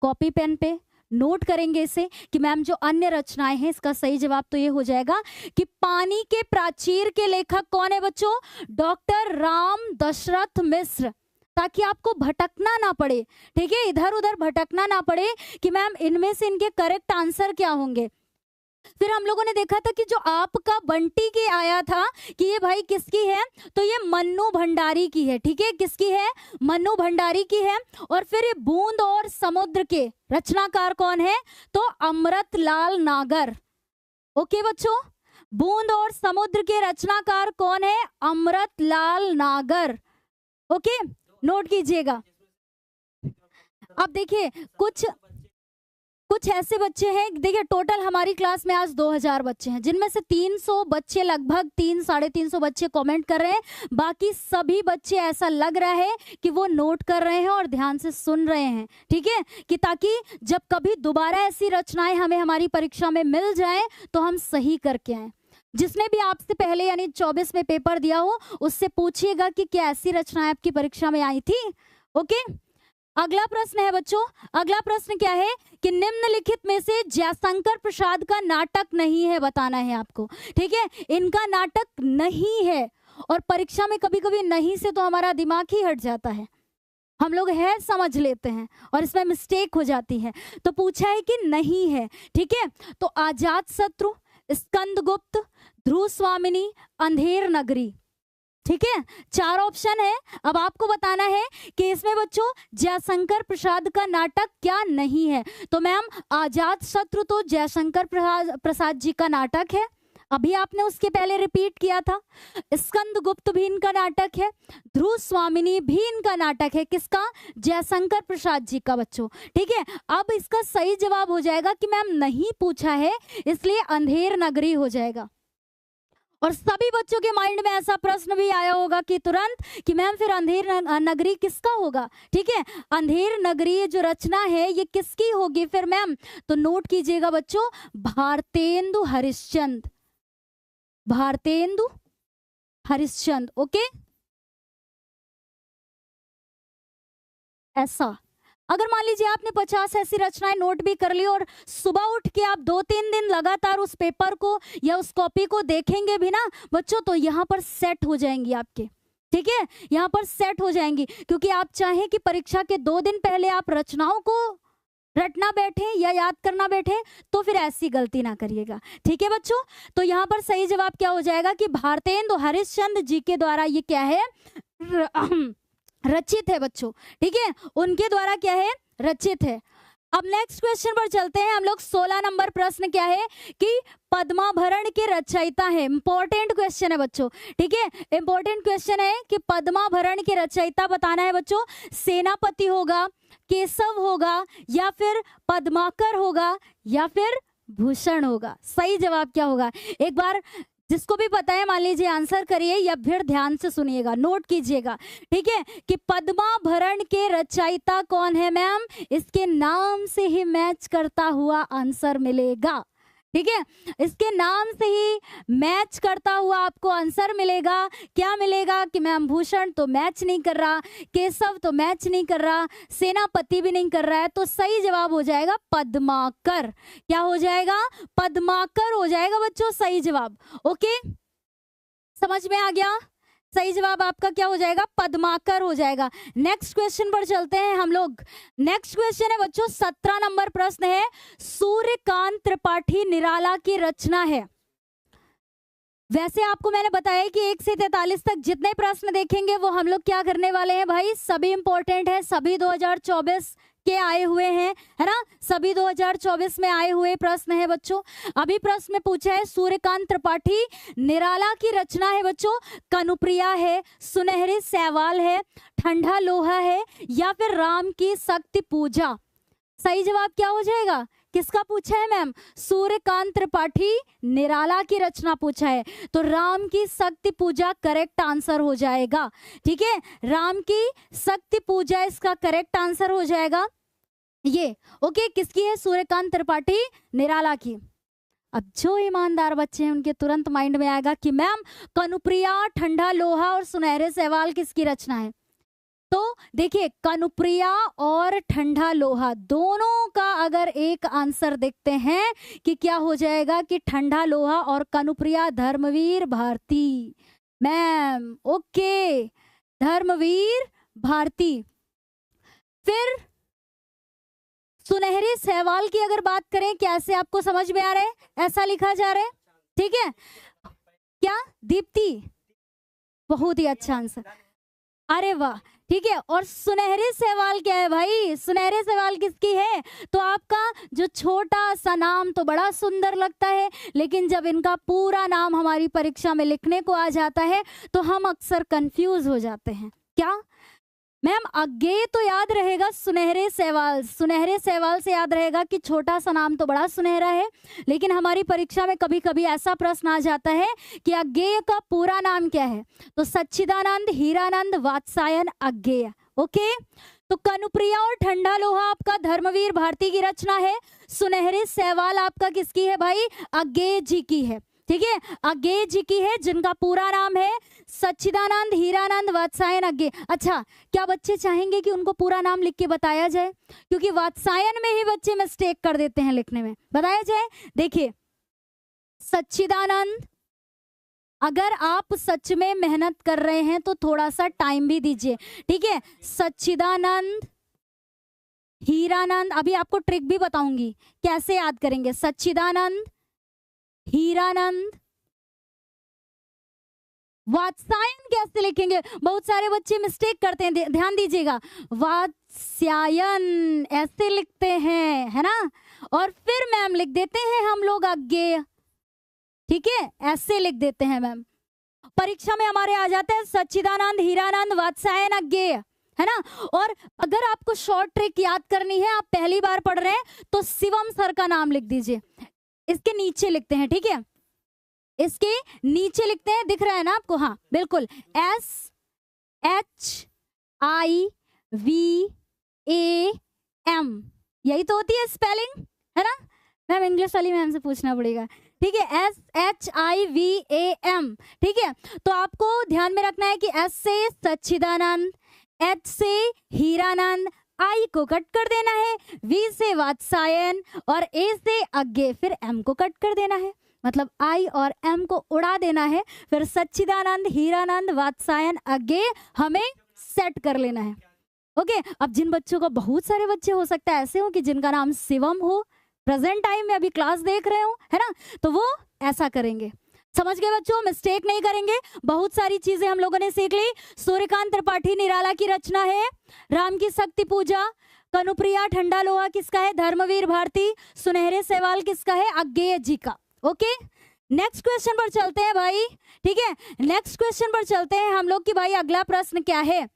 कॉपी पेन पे नोट करेंगे इसे कि मैम जो अन्य रचनाएं हैं, इसका सही जवाब तो ये हो जाएगा कि पानी के प्राचीर के लेखक कौन है बच्चों? डॉक्टर राम दशरथ मिश्र, ताकि आपको भटकना ना पड़े। ठीक है, इधर उधर भटकना ना पड़े कि मैम इनमें से इनके करेक्ट आंसर क्या होंगे। फिर हम लोगों ने देखा था कि जो आपका बंटी के आया था कि ये भाई किसकी है, तो ये मन्नू भंडारी की है। ठीक है, किसकी है? मन्नू भंडारी की है। और फिर ये बूंद और समुद्र के रचनाकार कौन है? तो अमृतलाल नागर। ओके बच्चों, बूंद और समुद्र के रचनाकार कौन है? अमृतलाल नागर। ओके, नोट कीजिएगा। अब देखिए कुछ ऐसे बच्चे हैं, देखिए टोटल हमारी क्लास में आज 2000 बच्चे हैं, जिनमें से 300 बच्चे, लगभग 300-350 बच्चे कमेंट कर रहे हैं। बाकी सभी बच्चे ऐसा लग रहा है कि वो नोट कर रहे हैं और ध्यान से सुन रहे हैं, ठीक है, कि ताकि जब कभी दोबारा ऐसी रचनाएं हमें हमारी परीक्षा में मिल जाए तो हम सही करके आए। जिसने भी आपसे पहले यानी 24 में पेपर दिया हो उससे पूछिएगा कि क्या ऐसी रचनाएं आपकी परीक्षा में आई थी। ओके, अगला प्रश्न है बच्चों, अगला प्रश्न क्या है कि निम्नलिखित में से जयशंकर प्रसाद का नाटक नहीं है, बताना है आपको, ठीक है। इनका नाटक नहीं है, और परीक्षा में कभी कभी नहीं से तो हमारा दिमाग ही हट जाता है, हम लोग है समझ लेते हैं और इसमें मिस्टेक हो जाती है। तो पूछा है कि नहीं है, ठीक है। तो आजाद शत्रु, स्कंदगुप्त, ध्रुव स्वामिनी, अंधेर नगरी, ठीक है, 4 ऑप्शन है। अब आपको बताना है कि इसमें बच्चों जयशंकर प्रसाद का नाटक क्या नहीं है। तो मैम आजाद शत्रु तो जयशंकर प्रसाद जी का नाटक है, अभी आपने उसके पहले रिपीट किया था। स्कंदगुप्त भी इनका नाटक है, ध्रुव स्वामिनी भी इनका नाटक है, किसका? जयशंकर प्रसाद जी का बच्चों, ठीक है। अब इसका सही जवाब हो जाएगा कि मैम नहीं पूछा है, इसलिए अंधेर नगरी हो जाएगा। और सभी बच्चों के माइंड में ऐसा प्रश्न भी आया होगा कि तुरंत कि मैम फिर अंधेर नगरी किसका होगा, ठीक है। अंधेर नगरी जो रचना है ये किसकी होगी फिर मैम? तो नोट कीजिएगा बच्चों, भारतेंदु हरिश्चंद्र, भारतेंदु हरिश्चंद्र। ओके, ऐसा अगर मान लीजिए आपने 50 ऐसी रचनाएं नोट भी कर ली और सुबह उठ के आप 2-3 दिन लगातार उस पेपर को या उस कॉपी को देखेंगे भी ना बच्चों, तो यहाँ पर सेट हो जाएंगी आपके, ठीक है, यहाँ पर सेट हो जाएंगी। क्योंकि आप चाहें कि परीक्षा के 2 दिन पहले आप रचनाओं को रटना बैठे या याद करना बैठे तो फिर ऐसी गलती ना करिएगा, ठीक है बच्चों। तो यहाँ पर सही जवाब क्या हो जाएगा कि भारतेंदु हरिश्चंद्र जी के द्वारा ये क्या है, रचित है बच्चों, ठीक है, उनके द्वारा क्या है, रचित है। अब नेक्स्ट क्वेश्चन पर चलते हैं हम लोग। 16 नंबर प्रश्न क्या है कि पद्माभरण के रचयिता है, इंपॉर्टेंट क्वेश्चन है बच्चों, ठीक है, इंपॉर्टेंट क्वेश्चन है कि पद्माभरण के रचयिता बताना है बच्चों। सेनापति होगा, केशव होगा, या फिर पद्माकर होगा, या फिर भूषण होगा। सही जवाब क्या होगा? एक बार जिसको भी पता है मान लीजिए आंसर करिए या फिर ध्यान से सुनिएगा, नोट कीजिएगा, ठीक है, कि पद्माभरण के रचयिता कौन है मैम? इसके नाम से ही मैच करता हुआ आंसर मिलेगा, ठीक है, इसके नाम से ही मैच करता हुआ आपको आंसर मिलेगा। क्या मिलेगा कि मैम भूषण तो मैच नहीं कर रहा, केशव तो मैच नहीं कर रहा, सेनापति भी नहीं कर रहा है, तो सही जवाब हो जाएगा पद्माकर। क्या हो जाएगा? पद्माकर हो जाएगा बच्चों सही जवाब। ओके, समझ में आ गया? सही जवाब आपका क्या हो जाएगा? पद्माकर हो जाएगा। नेक्स्ट क्वेश्चन पर चलते हैं हम लोग। नेक्स्ट क्वेश्चन है बच्चों 17 नंबर प्रश्न है, सूर्यकांत त्रिपाठी निराला की रचना है। वैसे आपको मैंने बताया कि 1 से 43 तक जितने प्रश्न देखेंगे वो हम लोग क्या करने वाले हैं भाई, सभी इंपॉर्टेंट है, सभी 2024 के आए हुए हैं, है ना, सभी 2024 में आए हुए प्रश्न है बच्चों। अभी प्रश्न में पूछा है सूर्यकांत त्रिपाठी निराला की रचना है बच्चों, कनुप्रिया है, सुनहरे सैवाल है, ठंडा लोहा है, या फिर राम की शक्ति पूजा। सही जवाब क्या हो जाएगा? किसका पूछा है मैम? सूर्यकांत त्रिपाठी निराला की रचना पूछा है, तो राम की शक्ति पूजा करेक्ट आंसर हो जाएगा, ठीक है, राम की शक्ति पूजा इसका करेक्ट आंसर हो जाएगा ये। ओके, किसकी है? सूर्यकांत त्रिपाठी निराला की। अब जो ईमानदार बच्चे हैं उनके तुरंत माइंड में आएगा कि मैम कनुप्रिया, ठंडा लोहा और सुनहरे सैवाल किसकी रचना है? तो देखिए कनुप्रिया और ठंडा लोहा दोनों का अगर एक आंसर देखते हैं कि क्या हो जाएगा कि ठंडा लोहा और कनुप्रिया धर्मवीर भारती मैम। ओके, धर्मवीर भारती। फिर सुनहरे सैवाल की अगर बात करें, कैसे आपको समझ में आ रहा है? ऐसा लिखा जा रहा है, ठीक है, क्या? दीप्ति, बहुत ही अच्छा आंसर, अरे वाह, ठीक है। और सुनहरे सवाल क्या है भाई, सुनहरे सवाल किसकी है? तो आपका जो छोटा सा नाम तो बड़ा सुंदर लगता है, लेकिन जब इनका पूरा नाम हमारी परीक्षा में लिखने को आ जाता है तो हम अक्सर कंफ्यूज हो जाते हैं। क्या मैम? अज्ञेय तो याद रहेगा, सुनहरे सवाल, सुनहरे सवाल से याद रहेगा कि छोटा सा नाम तो बड़ा सुनहरा है, लेकिन हमारी परीक्षा में कभी कभी ऐसा प्रश्न आ जाता है कि अज्ञेय का पूरा नाम क्या है? तो सच्चिदानंद हीरानंद वात्सायन अज्ञेय। ओके, तो कनुप्रिया और ठंडा लोहा आपका धर्मवीर भारती की रचना है। सुनहरे सवाल आपका किसकी है भाई? अज्ञेय जी की है। ठीक है, अज्ञेय जी की है, जिनका पूरा नाम है सच्चिदानंद हीरानंद वात्सायन अज्ञेय। अच्छा, क्या बच्चे चाहेंगे कि उनको पूरा नाम लिख के बताया जाए? क्योंकि वात्सायन में ही बच्चे मिस्टेक कर देते हैं लिखने में, बताया जाए। देखिए, सच्चिदानंद, अगर आप सच में मेहनत कर रहे हैं तो थोड़ा सा टाइम भी दीजिए। ठीक है, सच्चिदानंद हीरानंद, अभी आपको ट्रिक भी बताऊंगी कैसे याद करेंगे। सच्चिदानंद हीरानंद वात्सायन कैसे लिखेंगे? बहुत सारे बच्चे मिस्टेक करते हैं, ध्यान दीजिएगा। वात्स्यायन ऐसे लिखते हैं, है ना, और फिर मैम लिख देते हैं हम लोग अज्ञेय। ठीक है, ऐसे लिख देते हैं मैम। परीक्षा में हमारे आ जाते हैं सच्चिदानंद हीरानंद वात्सायन अज्ञेय, है ना। और अगर आपको शॉर्ट ट्रिक याद करनी है, आप पहली बार पढ़ रहे हैं, तो शिवम सर का नाम लिख दीजिए, इसके नीचे लिखते हैं। ठीक है, इसके नीचे लिखते हैं, दिख रहा है ना आपको? हाँ बिल्कुल, SHIVAM, यही तो होती है स्पेलिंग, है ना मैम? इंग्लिश वाली मैम से पूछना पड़ेगा। ठीक है, SHIVAM। ठीक है, तो आपको ध्यान में रखना है कि S से सच्चिदानंद, H से हीरानंद, I को कट कर देना है, V से वात्सायन और A से अज्ञेय, फिर M को कट कर देना है, मतलब I और M को उड़ा देना है, फिर सच्चिदानंद हीरानंद वात्सायन अज्ञेय हमें सेट कर लेना है। ओके, अब जिन बच्चों को, बहुत सारे बच्चे हो सकता है ऐसे हो कि जिनका नाम शिवम हो, प्रेजेंट टाइम में अभी क्लास देख रहे हो, है ना, तो वो ऐसा करेंगे। समझ गए बच्चों? मिस्टेक नहीं करेंगे। बहुत सारी चीजें हम लोगों ने सीख ली। सूर्यकांत त्रिपाठी निराला की रचना है। राम की शक्ति पूजा, कनुप्रिया ठंडा लोहा किसका है? धर्मवीर भारती। सुनहरे सवाल किसका है? अज्ञेय जी का। ओके, नेक्स्ट क्वेश्चन पर चलते हैं भाई। ठीक है, नेक्स्ट क्वेश्चन पर चलते हैं हम लोग कि भाई अगला प्रश्न क्या है।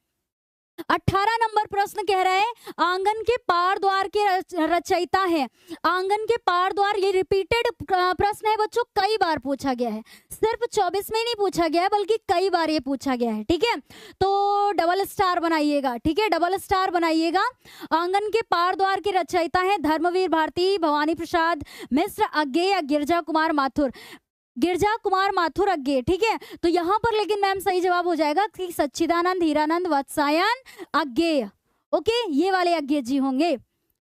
18 नंबर प्रश्न कह रहा है, आंगन के पार द्वार के रचयिता है। आंगन के पार द्वार, ये रिपीटेड प्रश्न है बच्चों, कई बार पूछा गया है, सिर्फ 24 में नहीं पूछा गया है बल्कि कई बार ये पूछा गया है। ठीक है, तो डबल स्टार बनाइएगा। ठीक है, डबल स्टार बनाइएगा। आंगन के पार द्वार के रचयिता है धर्मवीर भारती, भवानी प्रसाद मिश्र अज्ञेय, गिरजा कुमार माथुर। गिरजा कुमार माथुर अज्ञेय। ठीक है, तो यहां पर लेकिन मैम सही जवाब हो जाएगा कि सच्चिदानंद हीरानंद वात्सायन अज्ञेय। ओके, ये वाले अज्ञेय जी होंगे,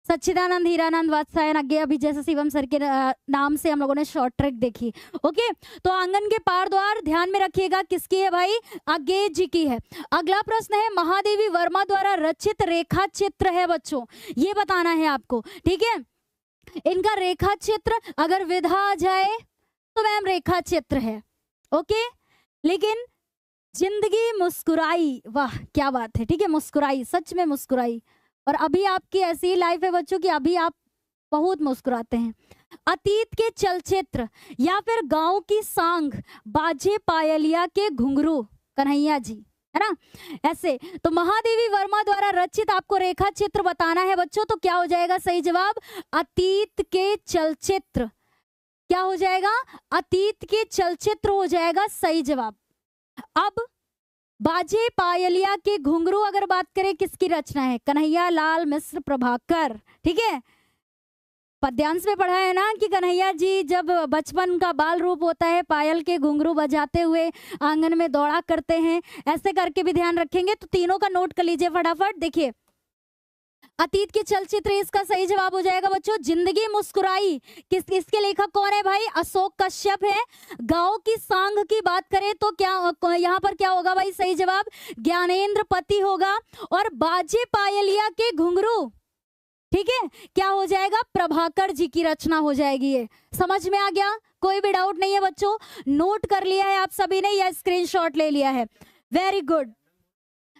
सच्चिदानंद हीरानंद वात्सायन अज्ञेय। अभी जैसे शिवम सर के नाम से हम लोगों ने शॉर्ट ट्रिक देखी। ओके, तो आंगन के पार द्वार ध्यान में रखिएगा किसकी है भाई? अज्ञेय जी की है। अगला प्रश्न है, महादेवी वर्मा द्वारा रचित रेखा चित्र है बच्चों, ये बताना है आपको। ठीक है, इनका रेखा चित्र अगर विधा आ जाए तो मैम रेखा चित्र है। ओके, लेकिन जिंदगी मुस्कुराई, वाह क्या बात है। ठीक है, मुस्कुराई, सच में मुस्कुराई, और अभी आपकी ऐसी लाइफ है बच्चों कि अभी आप बहुत मुस्कुराते हैं। अतीत के चलचित्र या फिर गांव की सांग, बाजे पायलिया के घुंघरू, कन्हैया जी, है ना, ऐसे। तो महादेवी वर्मा द्वारा रचित आपको रेखा चित्र बताना है बच्चों, तो क्या हो जाएगा सही जवाब? अतीत के चलचित्र। क्या हो जाएगा? अतीत के चलचित्र हो जाएगा सही जवाब। अब बाजे पायलिया के घुंघरू अगर बात करें, किसकी रचना है? कन्हैया लाल मिश्र प्रभाकर। ठीक है, पद्यांश में पढ़ा है ना कि कन्हैया जी जब बचपन का बाल रूप होता है, पायल के घुंघरू बजाते हुए आंगन में दौड़ा करते हैं, ऐसे करके भी ध्यान रखेंगे। तो तीनों का नोट कर लीजिए फटाफट। देखिए, अतीत के चलचित्र, इसका सही जवाब हो जाएगा बच्चों जिंदगी मुस्कुराई। इसके लेखक कौन है भाई? अशोक कश्यप है। गांव की सांग की बात करें तो क्या यहाँ पर क्या होगा भाई? सही जवाब ज्ञानेंद्र पति होगा। और बाजे पायलिया के घुंघरू, ठीक है, क्या हो जाएगा? प्रभाकर जी की रचना हो जाएगी। ये समझ में आ गया? कोई भी डाउट नहीं है बच्चों? नोट कर लिया है आप सभी ने या स्क्रीनशॉट ले लिया है? Very good.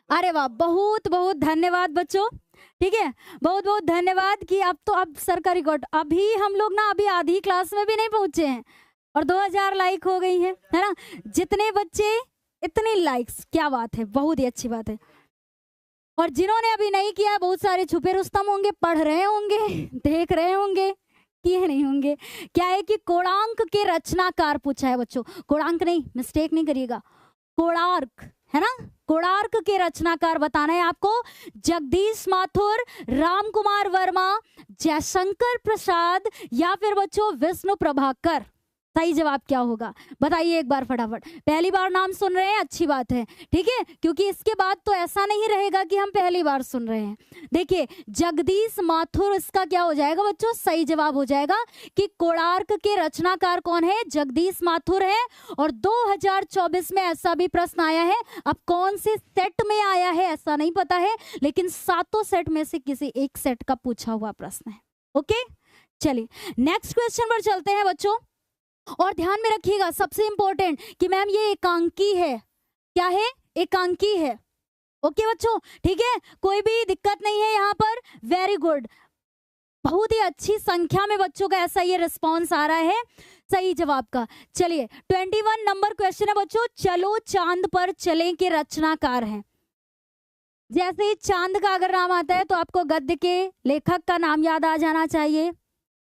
अरे वाह, बहुत बहुत धन्यवाद बच्चों। ठीक है, बहुत बहुत धन्यवाद कि अब सर का रिकॉर्ड, अभी हम लोग ना अभी आधी क्लास में भी नहीं पहुंचे हैं और 2000 लाइक हो गई है ना। जितने बच्चे इतने लाइक्स, क्या बात है, बहुत ही अच्छी बात है। और जिन्होंने अभी नहीं किया, बहुत सारे छुपे रुस्तम होंगे, पढ़ रहे होंगे, देख रहे होंगे, किए नहीं होंगे। क्या है कि कोणार्क के रचनाकार पूछा है बच्चों, कोणार्क नहीं, मिस्टेक नहीं करिएगा, कोणार्क है ना, कोणार्क के रचनाकार बताना है आपको। जगदीश माथुर, राम कुमार वर्मा, जयशंकर प्रसाद या फिर बच्चों विष्णु प्रभाकर। सही जवाब क्या होगा बताइए एक बार फटाफट। पहली बार नाम सुन रहे हैं, अच्छी बात है, ठीक है, क्योंकि इसके बाद तो ऐसा नहीं रहेगा कि हम पहली बार सुन रहे हैं। देखिए जगदीश माथुर, इसका क्या हो जाएगा बच्चों, सही जवाब हो जाएगा कि कोणार्क के रचनाकार कौन है, जगदीश माथुर है। और 2024 में ऐसा भी प्रश्न आया है, अब कौन से सेट में आया है ऐसा नहीं पता है, लेकिन 7 सेट में से किसी एक सेट का पूछा हुआ प्रश्न है। ओके, चलिए नेक्स्ट क्वेश्चन पर चलते हैं बच्चों। और ध्यान में रखिएगा सबसे इंपॉर्टेंट कि मैम ये एकांकी है, क्या है, एकांकी है। ओके बच्चों, ठीक है, कोई भी दिक्कत नहीं है यहाँ पर, वेरी गुड, बहुत ही अच्छी संख्या में बच्चों का ऐसा ये रिस्पॉन्स आ रहा है सही जवाब का। चलिए 21 नंबर क्वेश्चन है बच्चों, चलो चांद पर चलें के रचनाकार हैं। जैसे ही चांद का अगर नाम आता है तो आपको गद्य के लेखक का नाम याद आ जाना चाहिए।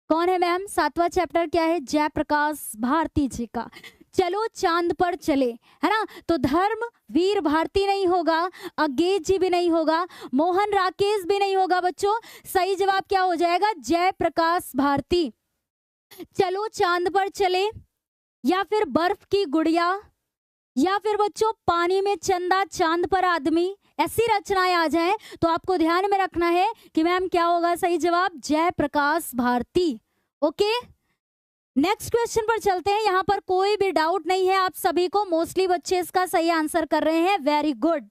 कौन है मैम, 7वां चैप्टर क्या है, जयप्रकाश भारती जी का चलो चांद पर चले, है ना। तो धर्म वीर भारती नहीं होगा, अज्ञेय जी भी नहीं होगा, मोहन राकेश भी नहीं होगा बच्चों। सही जवाब क्या हो जाएगा, जयप्रकाश भारती। चलो चांद पर चले या फिर बर्फ की गुड़िया या फिर बच्चों पानी में चंदा चांद पर आदमी, ऐसी रचनाएं आ जाएं तो आपको ध्यान में रखना है कि मैम क्या होगा सही जवाब, Jayaprakash Bharti. Okay, next question पर चलते हैं। यहाँ पर कोई भी डाउट नहीं है आप सभी को, मोस्टली बच्चे इसका सही आंसर कर रहे हैं, वेरी गुड।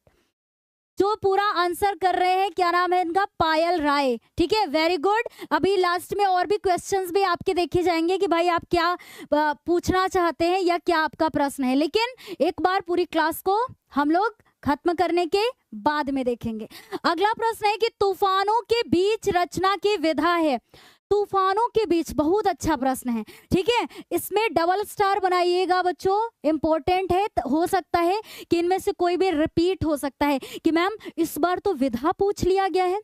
जो पूरा आंसर कर रहे हैं, क्या नाम है इनका, पायल राय, ठीक है, वेरी गुड। अभी लास्ट में और भी क्वेश्चंस भी आपके देखे जाएंगे कि भाई आप क्या पूछना चाहते हैं या क्या आपका प्रश्न है, लेकिन एक बार पूरी क्लास को हम लोग खत्म करने के बाद में देखेंगे। अगला प्रश्न है कि तूफानों के बीच रचना की विधा है। तूफानों के बीच, बहुत अच्छा प्रश्न है, ठीक है, इसमें डबल स्टार बनाइएगा बच्चों, इंपॉर्टेंट है। हो सकता है कि इनमें से कोई भी रिपीट हो सकता है कि मैम इस बार तो विधा पूछ लिया गया है,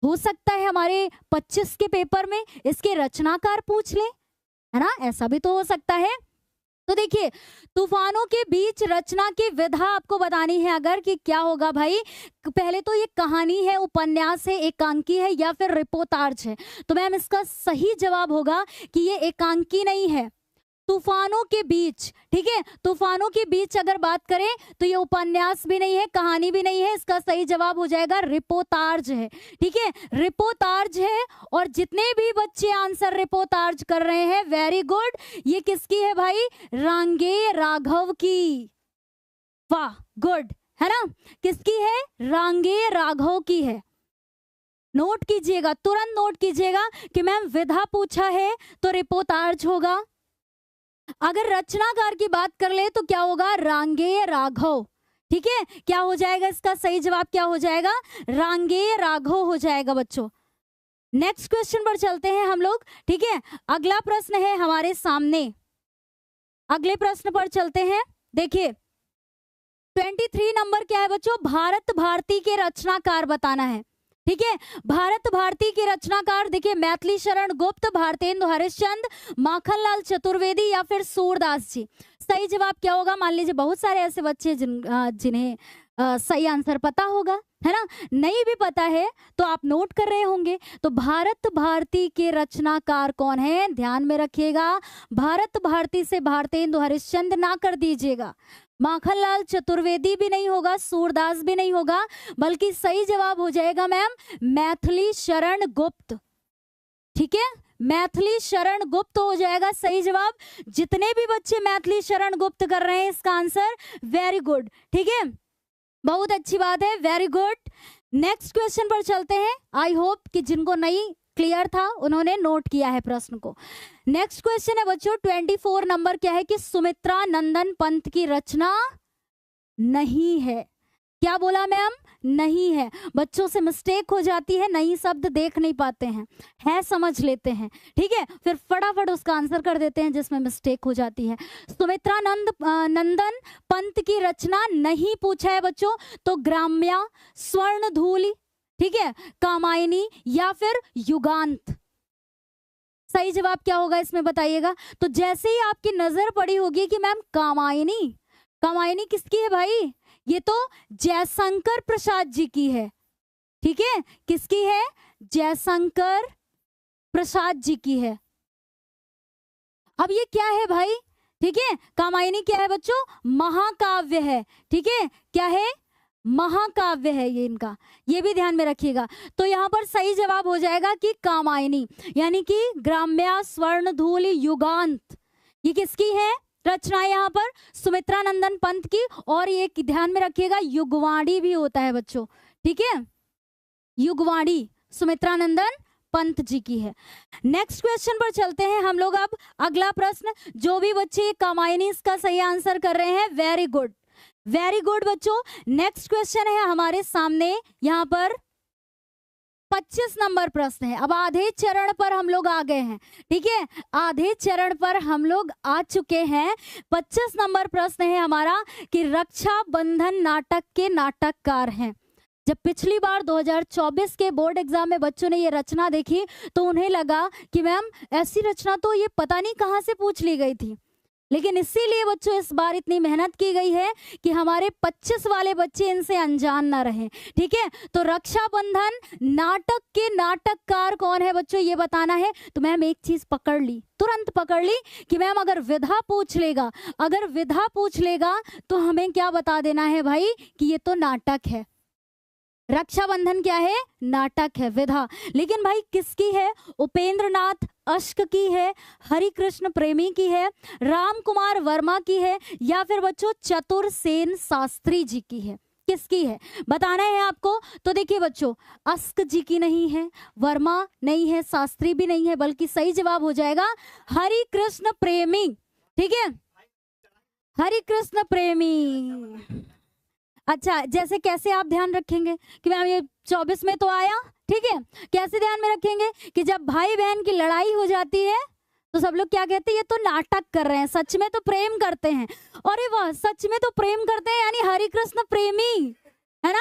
हो सकता है हमारे 25 के पेपर में इसके रचनाकार पूछ ले, है ना, ऐसा भी तो हो सकता है। तो देखिए तूफानों के बीच रचना की विधा आपको बतानी है अगर, कि क्या होगा भाई, पहले तो ये कहानी है, उपन्यास है, एकांकी है या फिर रिपोर्टाज है। तो मैम इसका सही जवाब होगा कि ये एकांकी नहीं है, तूफानों के बीच, ठीक है, तूफानों के बीच अगर बात करें तो ये उपन्यास भी नहीं है, कहानी भी नहीं है, इसका सही जवाब हो जाएगा रिपोर्टाज है, ठीक है, रिपोर्टाज है। और जितने भी बच्चे आंसर रिपोर्टाज कर रहे हैं, वेरी गुड, ये किसकी है भाई, रांगेय राघव की, वाह गुड, है ना, किसकी है, रांगेय राघव की है। नोट कीजिएगा, तुरंत नोट कीजिएगा कि मैम विधा पूछा है तो रिपोर्टाज होगा, अगर रचनाकार की बात कर ले तो क्या होगा, रांगेय राघव, ठीक है, क्या हो जाएगा इसका सही जवाब, क्या हो जाएगा, रांगेय राघव हो जाएगा बच्चों। नेक्स्ट क्वेश्चन पर चलते हैं हम लोग, ठीक है, अगला प्रश्न है हमारे सामने, अगले प्रश्न पर चलते हैं। देखिए 23 नंबर क्या है बच्चों, भारत भारती के रचनाकार बताना है, ठीक है, भारत भारती के रचनाकार देखिए, मैथिली शरण गुप्त, भारतेंदु हरिश्चंद्र, माखनलाल चतुर्वेदी या फिर सूरदास जी। सही जवाब क्या होगा, मान लीजिए बहुत सारे ऐसे बच्चे जिन्हें सही आंसर पता होगा, है ना, नहीं भी पता है तो आप नोट कर रहे होंगे। तो भारत भारती के रचनाकार कौन है, ध्यान में रखिएगा, भारत भारती से भारतेंदु हरिश्चंद्र ना कर दीजिएगा, माखनलाल चतुर्वेदी भी नहीं होगा, सूरदास भी नहीं होगा, बल्कि सही जवाब हो जाएगा मैम मैथिली शरण गुप्त, ठीक है, मैथिली शरण गुप्त हो जाएगा सही जवाब। जितने भी बच्चे मैथिली शरण गुप्त कर रहे हैं इसका आंसर, वेरी गुड, ठीक है, बहुत अच्छी बात है, वेरी गुड। नेक्स्ट क्वेश्चन पर चलते हैं, आई होप कि जिनको नहीं क्लियर था उन्होंने नोट किया है प्रश्न को। नेक्स्ट क्वेश्चन है बच्चों 24 नंबर क्या है कि सुमित्रा नंदन पंत की रचना नहीं है। क्या बोला मैम? नहीं है। बच्चों से मिस्टेक हो जाती है, नई शब्द देख नहीं पाते हैं, है समझ लेते हैं, ठीक है, फिर फटाफट उसका आंसर कर देते हैं जिसमें मिस्टेक हो जाती है। सुमित्रा नंदन पंत की रचना नहीं पूछा है बच्चों, तो ग्राम्या, स्वर्णधूलि, ठीक है, कामायनी या फिर युगांत। सही जवाब क्या होगा इसमें बताइएगा। तो जैसे ही आपकी नजर पड़ी होगी कि मैम कामायनी, कामायनी किसकी है भाई? ये तो जयशंकर प्रसाद जी की है, ठीक है, किसकी है? जयशंकर प्रसाद जी की है। अब ये क्या है भाई? ठीक है, कामायनी क्या है बच्चों? महाकाव्य है, ठीक है, क्या है? महाकाव्य है ये इनका, ये भी ध्यान में रखिएगा। तो यहाँ पर सही जवाब हो जाएगा कि कामायनी, यानी कि ग्राम्या, स्वर्णधूलि, युगांत, ये किसकी है रचना? यहाँ पर सुमित्रा नंदन पंत की। और ये ध्यान में रखिएगा युगवाणी भी होता है बच्चों, ठीक है, युगवाणी सुमित्रा नंदन पंत जी की है। नेक्स्ट क्वेश्चन पर चलते हैं हम लोग। अब अगला प्रश्न, जो भी बच्चे कामायनी इसका सही आंसर कर रहे हैं, वेरी गुड, वेरी गुड बच्चों। नेक्स्ट क्वेश्चन है हमारे सामने, यहाँ पर 25 नंबर प्रश्न है। अब आधे चरण पर हम लोग आ गए हैं, ठीक है, आधे चरण पर हम लोग आ चुके हैं। 25 नंबर प्रश्न है हमारा कि रक्षाबंधन नाटक के नाटककार हैं। जब पिछली बार 2024 के बोर्ड एग्जाम में बच्चों ने ये रचना देखी तो उन्हें लगा कि मैम ऐसी रचना तो ये पता नहीं कहाँ से पूछ ली गई थी, लेकिन इसीलिए बच्चों इस बार इतनी मेहनत की गई है कि हमारे 25 वाले बच्चे इनसे अनजान ना रहें, ठीक है। तो रक्षाबंधन नाटक के नाटककार कौन है बच्चों, ये बताना है। तो मैम एक चीज पकड़ ली, तुरंत पकड़ ली कि मैम अगर विधा पूछ लेगा, अगर विधा पूछ लेगा तो हमें क्या बता देना है भाई कि ये तो नाटक है। रक्षाबंधन क्या है? नाटक है, विधा। लेकिन भाई किसकी है? उपेंद्रनाथ अश्क की है, हरिकृष्ण प्रेमी की है, राम कुमार वर्मा की है, या फिर बच्चों चतुरसेन शास्त्री जी की है? किसकी है बताना है आपको। तो देखिए बच्चों, अश्क जी की नहीं है, वर्मा नहीं है, शास्त्री भी नहीं है, बल्कि सही जवाब हो जाएगा हरिकृष्ण प्रेमी, ठीक है, हरिकृष्ण प्रेमी। अच्छा, जैसे कैसे आप ध्यान रखेंगे कि मैम ये 24 में तो आया, ठीक है, कैसे ध्यान में रखेंगे कि जब भाई बहन की लड़ाई हो जाती है तो सब लोग क्या कहते हैं, ये तो नाटक कर रहे हैं, सच में तो प्रेम करते हैं। अरे वाह, सच में तो प्रेम करते हैं, यानी हरिकृष्ण प्रेमी, है ना,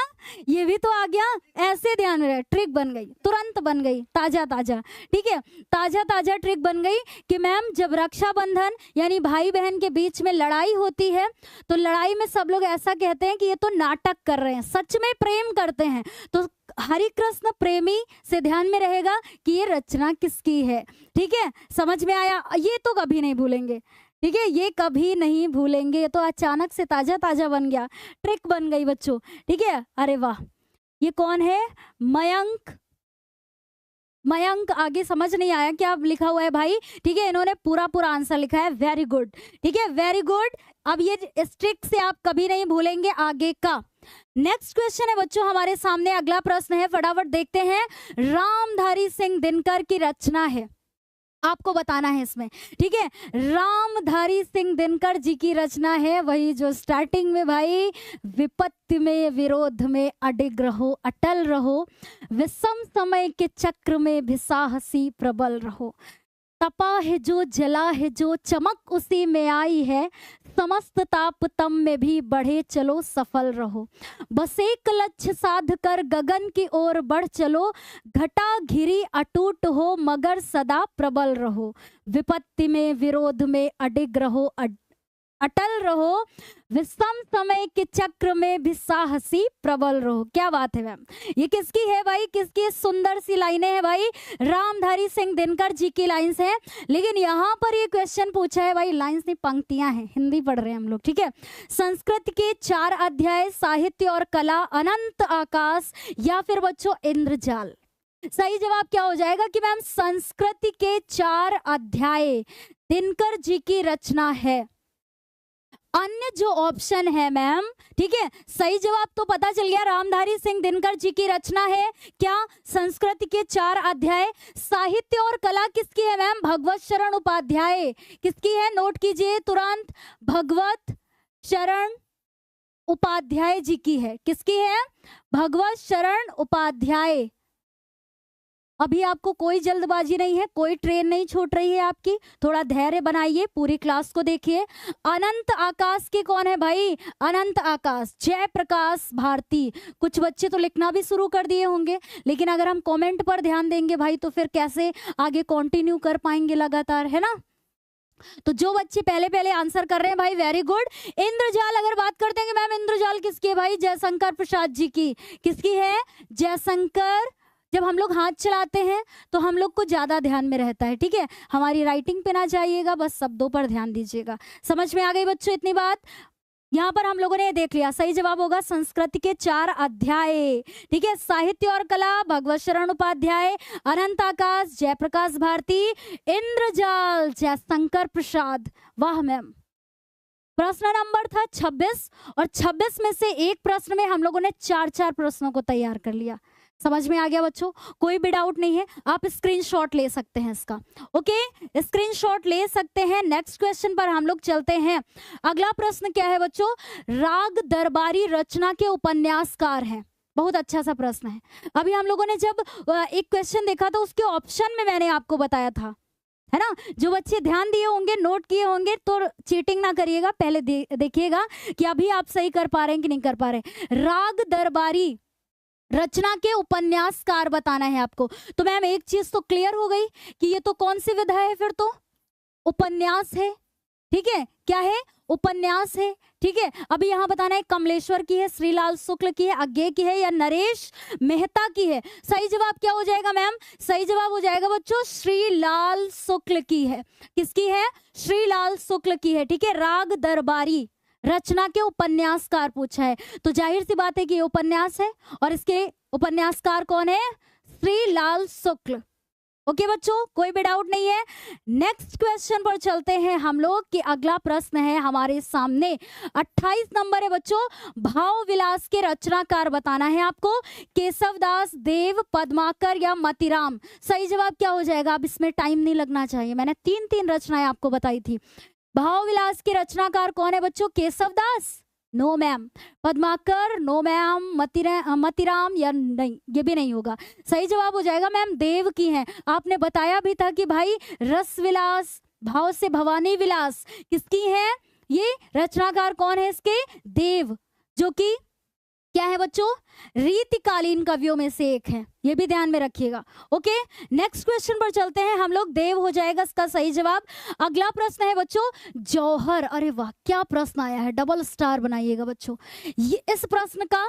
ये भी तो आ गया। ऐसे ध्यान में रहे, ट्रिक बन गई, तुरंत बन गई, ताजा ताजा, ठीक है, ताजा ताजा ट्रिक बन गई कि मैम जब रक्षाबंधन यानी भाई बहन के बीच में लड़ाई होती है तो लड़ाई में सब लोग ऐसा कहते हैं कि ये तो नाटक कर रहे हैं, सच में प्रेम करते हैं। तो हरिकृष्ण प्रेमी से ध्यान में रहेगा कि ये रचना किसकी है, ठीक है, समझ में आया। ये तो कभी नहीं भूलेंगे, ठीक है, ये कभी नहीं भूलेंगे। ये तो अचानक से ताजा ताजा बन गया, ट्रिक बन गई बच्चों, ठीक है। अरे वाह, ये कौन है? मयंक। मयंक आगे समझ नहीं आया क्या लिखा हुआ है भाई, ठीक है, इन्होंने पूरा पूरा आंसर लिखा है, वेरी गुड, ठीक है, वेरी गुड। अब ये इस ट्रिक से आप कभी नहीं भूलेंगे आगे का। नेक्स्ट क्वेश्चन है बच्चों हमारे सामने, अगला प्रश्न है, फटाफट देखते हैं। रामधारी सिंह दिनकर की रचना है, आपको बताना है इसमें, ठीक है। रामधारी सिंह दिनकर जी की रचना है, वही जो स्टार्टिंग में भाई, विपत्ति में विरोध में अडिग रहो, अटल रहो, विषम समय के चक्र में भी साहसी प्रबल रहो, तपा है जो जला है जो चमक उसी में आई है, समस्त ताप तम में भी बढ़े चलो सफल रहो, बस एक लक्ष्य साध कर गगन की ओर बढ़ चलो, घटा घिरी अटूट हो मगर सदा प्रबल रहो, विपत्ति में विरोध में अडिग रहो, अटल रहो, विषम समय के चक्र में भी साहसी प्रबल रहो। क्या बात है मैम, ये किसकी है भाई, किसकी सुंदर सी लाइनें हैं भाई, रामधारी सिंह दिनकर जी की लाइंस हैं। लेकिन यहाँ पर ये क्वेश्चन पूछा है भाई, लाइंस नहीं पंक्तियां हैं, हिंदी पढ़ रहे हैं हम लोग, ठीक है। संस्कृत के 4 अध्याय, साहित्य और कला, अनंत आकाश, या फिर बच्चों इंद्रजाल। सही जवाब क्या हो जाएगा कि मैम संस्कृत के 4 अध्याय दिनकर जी की रचना है। अन्य जो ऑप्शन है मैम, ठीक है, सही जवाब तो पता चल गया, रामधारी सिंह दिनकर जी की रचना है क्या, संस्कृत के 4 अध्याय। साहित्य और कला किसकी है मैम, भगवत शरण उपाध्याय। किसकी है, नोट कीजिए तुरंत, भगवत शरण उपाध्याय जी की है। किसकी है? भगवत शरण उपाध्याय। अभी आपको कोई जल्दबाजी नहीं है, कोई ट्रेन नहीं छूट रही है आपकी, थोड़ा धैर्य बनाइए, पूरी क्लास को देखिए। अनंत आकाश की कौन है भाई? अनंत आकाश जयप्रकाश भारती। कुछ बच्चे तो लिखना भी शुरू कर दिए होंगे, लेकिन अगर हम कमेंट पर ध्यान देंगे भाई तो फिर कैसे आगे कंटिन्यू कर पाएंगे लगातार, है ना? तो जो बच्चे पहले पहले आंसर कर रहे हैं भाई, वेरी गुड। इंद्रजाल, अगर बात करते हैं कि मैम इंद्रजाल किसकी है भाई? जयशंकर प्रसाद जी की। किसकी है? जयशंकर। जब हम लोग हाथ चलाते हैं तो हम लोग को ज्यादा ध्यान में रहता है, ठीक है? हमारी राइटिंग पे ना जाइएगा, बस शब्दों पर ध्यान दीजिएगा। समझ में आ गई बच्चों इतनी बात? यहाँ पर हम लोगों ने देख लिया, सही जवाब होगा संस्कृत के 4 अध्याय, ठीक है? साहित्य और कला भगवत शरण उपाध्याय, अनंत आकाश जयप्रकाश भारती, इंद्रजाल जयशंकर प्रसाद। वाह मैम। प्रश्न नंबर था 26 और 26 में से एक प्रश्न में हम लोगों ने 4 प्रश्नों को तैयार कर लिया। समझ में आ गया बच्चों? कोई भी डाउट नहीं है, आप स्क्रीनशॉट ले सकते हैं इसका। ओके, स्क्रीनशॉट ले सकते हैं। नेक्स्ट क्वेश्चन पर हम लोग चलते हैं। अगला प्रश्न क्या है बच्चों? राग दरबारी रचना के उपन्यासकार हैं। बहुत अच्छा सा प्रश्न है। अभी हम लोगों ने जब एक क्वेश्चन देखा था उसके ऑप्शन में मैंने आपको बताया था, है ना? जो बच्चे ध्यान दिए होंगे, नोट किए होंगे, तो चीटिंग ना करिएगा, पहले देखिएगा कि अभी आप सही कर पा रहे हैं कि नहीं कर पा रहे। राग दरबारी रचना के उपन्यासकार बताना है आपको। तो मैम एक चीज तो क्लियर हो गई कि ये तो कौन सी विधा है? फिर तो उपन्यास है, ठीक है? क्या है? उपन्यास है, ठीक है? अभी यहाँ बताना है कमलेश्वर की है, श्रीलाल शुक्ल की है, अज्ञे की है या नरेश मेहता की है। सही जवाब क्या हो जाएगा मैम? सही जवाब हो जाएगा बच्चों श्रीलाल शुक्ल की है। किसकी है? श्रीलाल शुक्ल की है, ठीक है? राग दरबारी रचना के उपन्यासकार पूछा है, तो जाहिर सी बात है कि ये उपन्यास है और इसके उपन्यासकार कौन है? श्रीलाल शुक्ल। ओके बच्चों, कोई भी डाउट नहीं है। नेक्स्ट क्वेश्चन पर चलते हैं हम लोग कि अगला प्रश्न है हमारे सामने 28 नंबर है बच्चों। भाव विलास के रचनाकार बताना है आपको। केशवदास, देव, पद्माकर या मतिराम। सही जवाब क्या हो जाएगा? अब इसमें टाइम नहीं लगना चाहिए, मैंने 3 रचनाएं आपको बताई थी। भाव विलास के रचनाकार कौन है बच्चों? Keshavdas? No ma'am. Padmakar? No ma'am. Matiram या नहीं, ये भी नहीं होगा। सही जवाब हो जाएगा मैम देव की है। आपने बताया भी था कि भाई रस विलास, भाव से भवानी विलास किसकी है? ये रचनाकार कौन है इसके? देव, जो कि क्या है बच्चों? रीतिकालीन कवियों में से एक है, ये भी ध्यान में रखिएगा। ओके, नेक्स्ट क्वेश्चन पर चलते हैं हम लोग। देव हो जाएगा इसका सही जवाब। अगला प्रश्न है बच्चों जौहर। अरे वाह, क्या प्रश्न आया है, डबल स्टार बनाइएगा बच्चों। ये इस प्रश्न का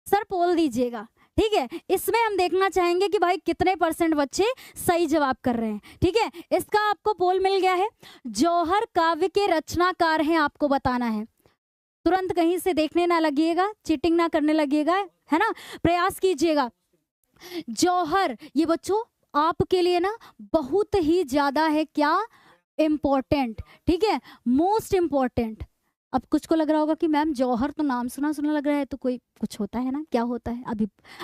सर पोल दीजिएगा, ठीक है? इसमें हम देखना चाहेंगे कि भाई कितने % बच्चे सही जवाब कर रहे हैं, ठीक है? इसका आपको पोल मिल गया है। जौहर काव्य के रचनाकार हैं, आपको बताना है। तुरंत कहीं से देखने ना लगिएगा, चीटिंग ना करने लगिएगा, है ना? प्रयास कीजिएगा। जौहर ये बच्चों आपके लिए ना बहुत ही ज्यादा है, क्या इम्पोर्टेंट, ठीक है? Most important. अब कुछ को लग रहा होगा कि मैम जौहर तो नाम सुना सुना लग रहा है, तो कोई कुछ होता है ना, क्या होता है?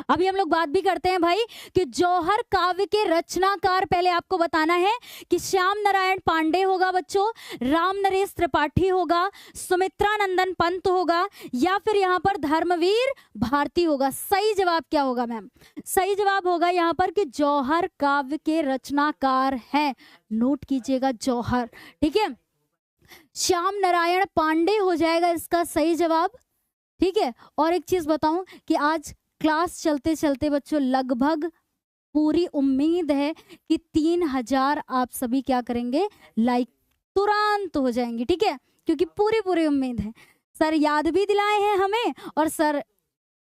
अभी हम लोग बात भी करते हैं भाई कि जौहर काव्य के रचनाकार पहले आपको बताना है कि श्याम नारायण पांडे होगा बच्चों, राम नरेश त्रिपाठी होगा, सुमित्रा नंदन पंत होगा या फिर यहाँ पर धर्मवीर भारती होगा। सही जवाब क्या होगा मैम? सही जवाब होगा यहाँ पर कि जौहर काव्य के रचनाकार हैं। नोट कीजिएगा जौहर, ठीक है? श्याम नारायण पांडे हो जाएगा इसका सही जवाब, ठीक है? और एक चीज बताऊं कि आज क्लास चलते चलते बच्चों लगभग पूरी उम्मीद है कि 3000 आप सभी क्या करेंगे, लाइक तुरंत हो जाएंगे, ठीक है? क्योंकि पूरी उम्मीद है। सर याद भी दिलाए हैं हमें और सर,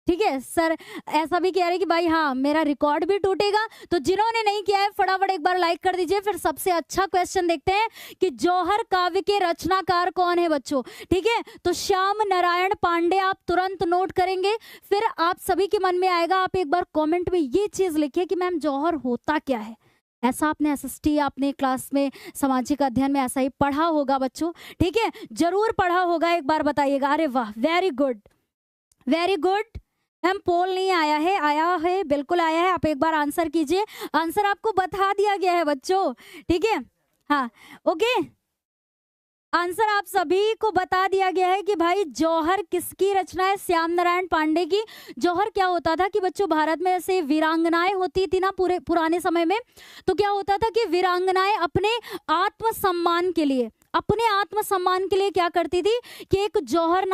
ठीक है, सर ऐसा भी कह रहे कि भाई हाँ मेरा रिकॉर्ड भी टूटेगा। तो जिन्होंने नहीं किया है फटाफट एक बार लाइक कर दीजिए। फिर सबसे अच्छा क्वेश्चन देखते हैं कि जौहर काव्य के रचनाकार कौन है बच्चों, ठीक है? तो श्याम नारायण पांडे आप तुरंत नोट करेंगे। फिर आप सभी के मन में आएगा, आप एक बार कमेंट में ये चीज लिखिए कि मैम जौहर होता क्या है। ऐसा आपने एसएसटी आपने क्लास में सामाजिक अध्ययन में ऐसा ही पढ़ा होगा बच्चों, ठीक है? जरूर पढ़ा होगा, एक बार बताइएगा। अरे वाह, वेरी गुड वेरी गुड। हम पोल नहीं आया है, आया है, बिल्कुल आया है। आप एक बार आंसर कीजिए, आंसर आपको बता दिया गया है बच्चों, ठीक है? हाँ ओके, आंसर आप सभी को बता दिया गया है कि भाई जौहर किसकी रचना है? श्याम नारायण पांडे की। जौहर क्या होता था कि बच्चों भारत में ऐसे वीरांगनाएं होती थी ना पूरे पुराने समय में, तो क्या होता था कि वीरांगनाएं अपने आत्मसम्मान के लिए क्या करती थी कि एक जौहर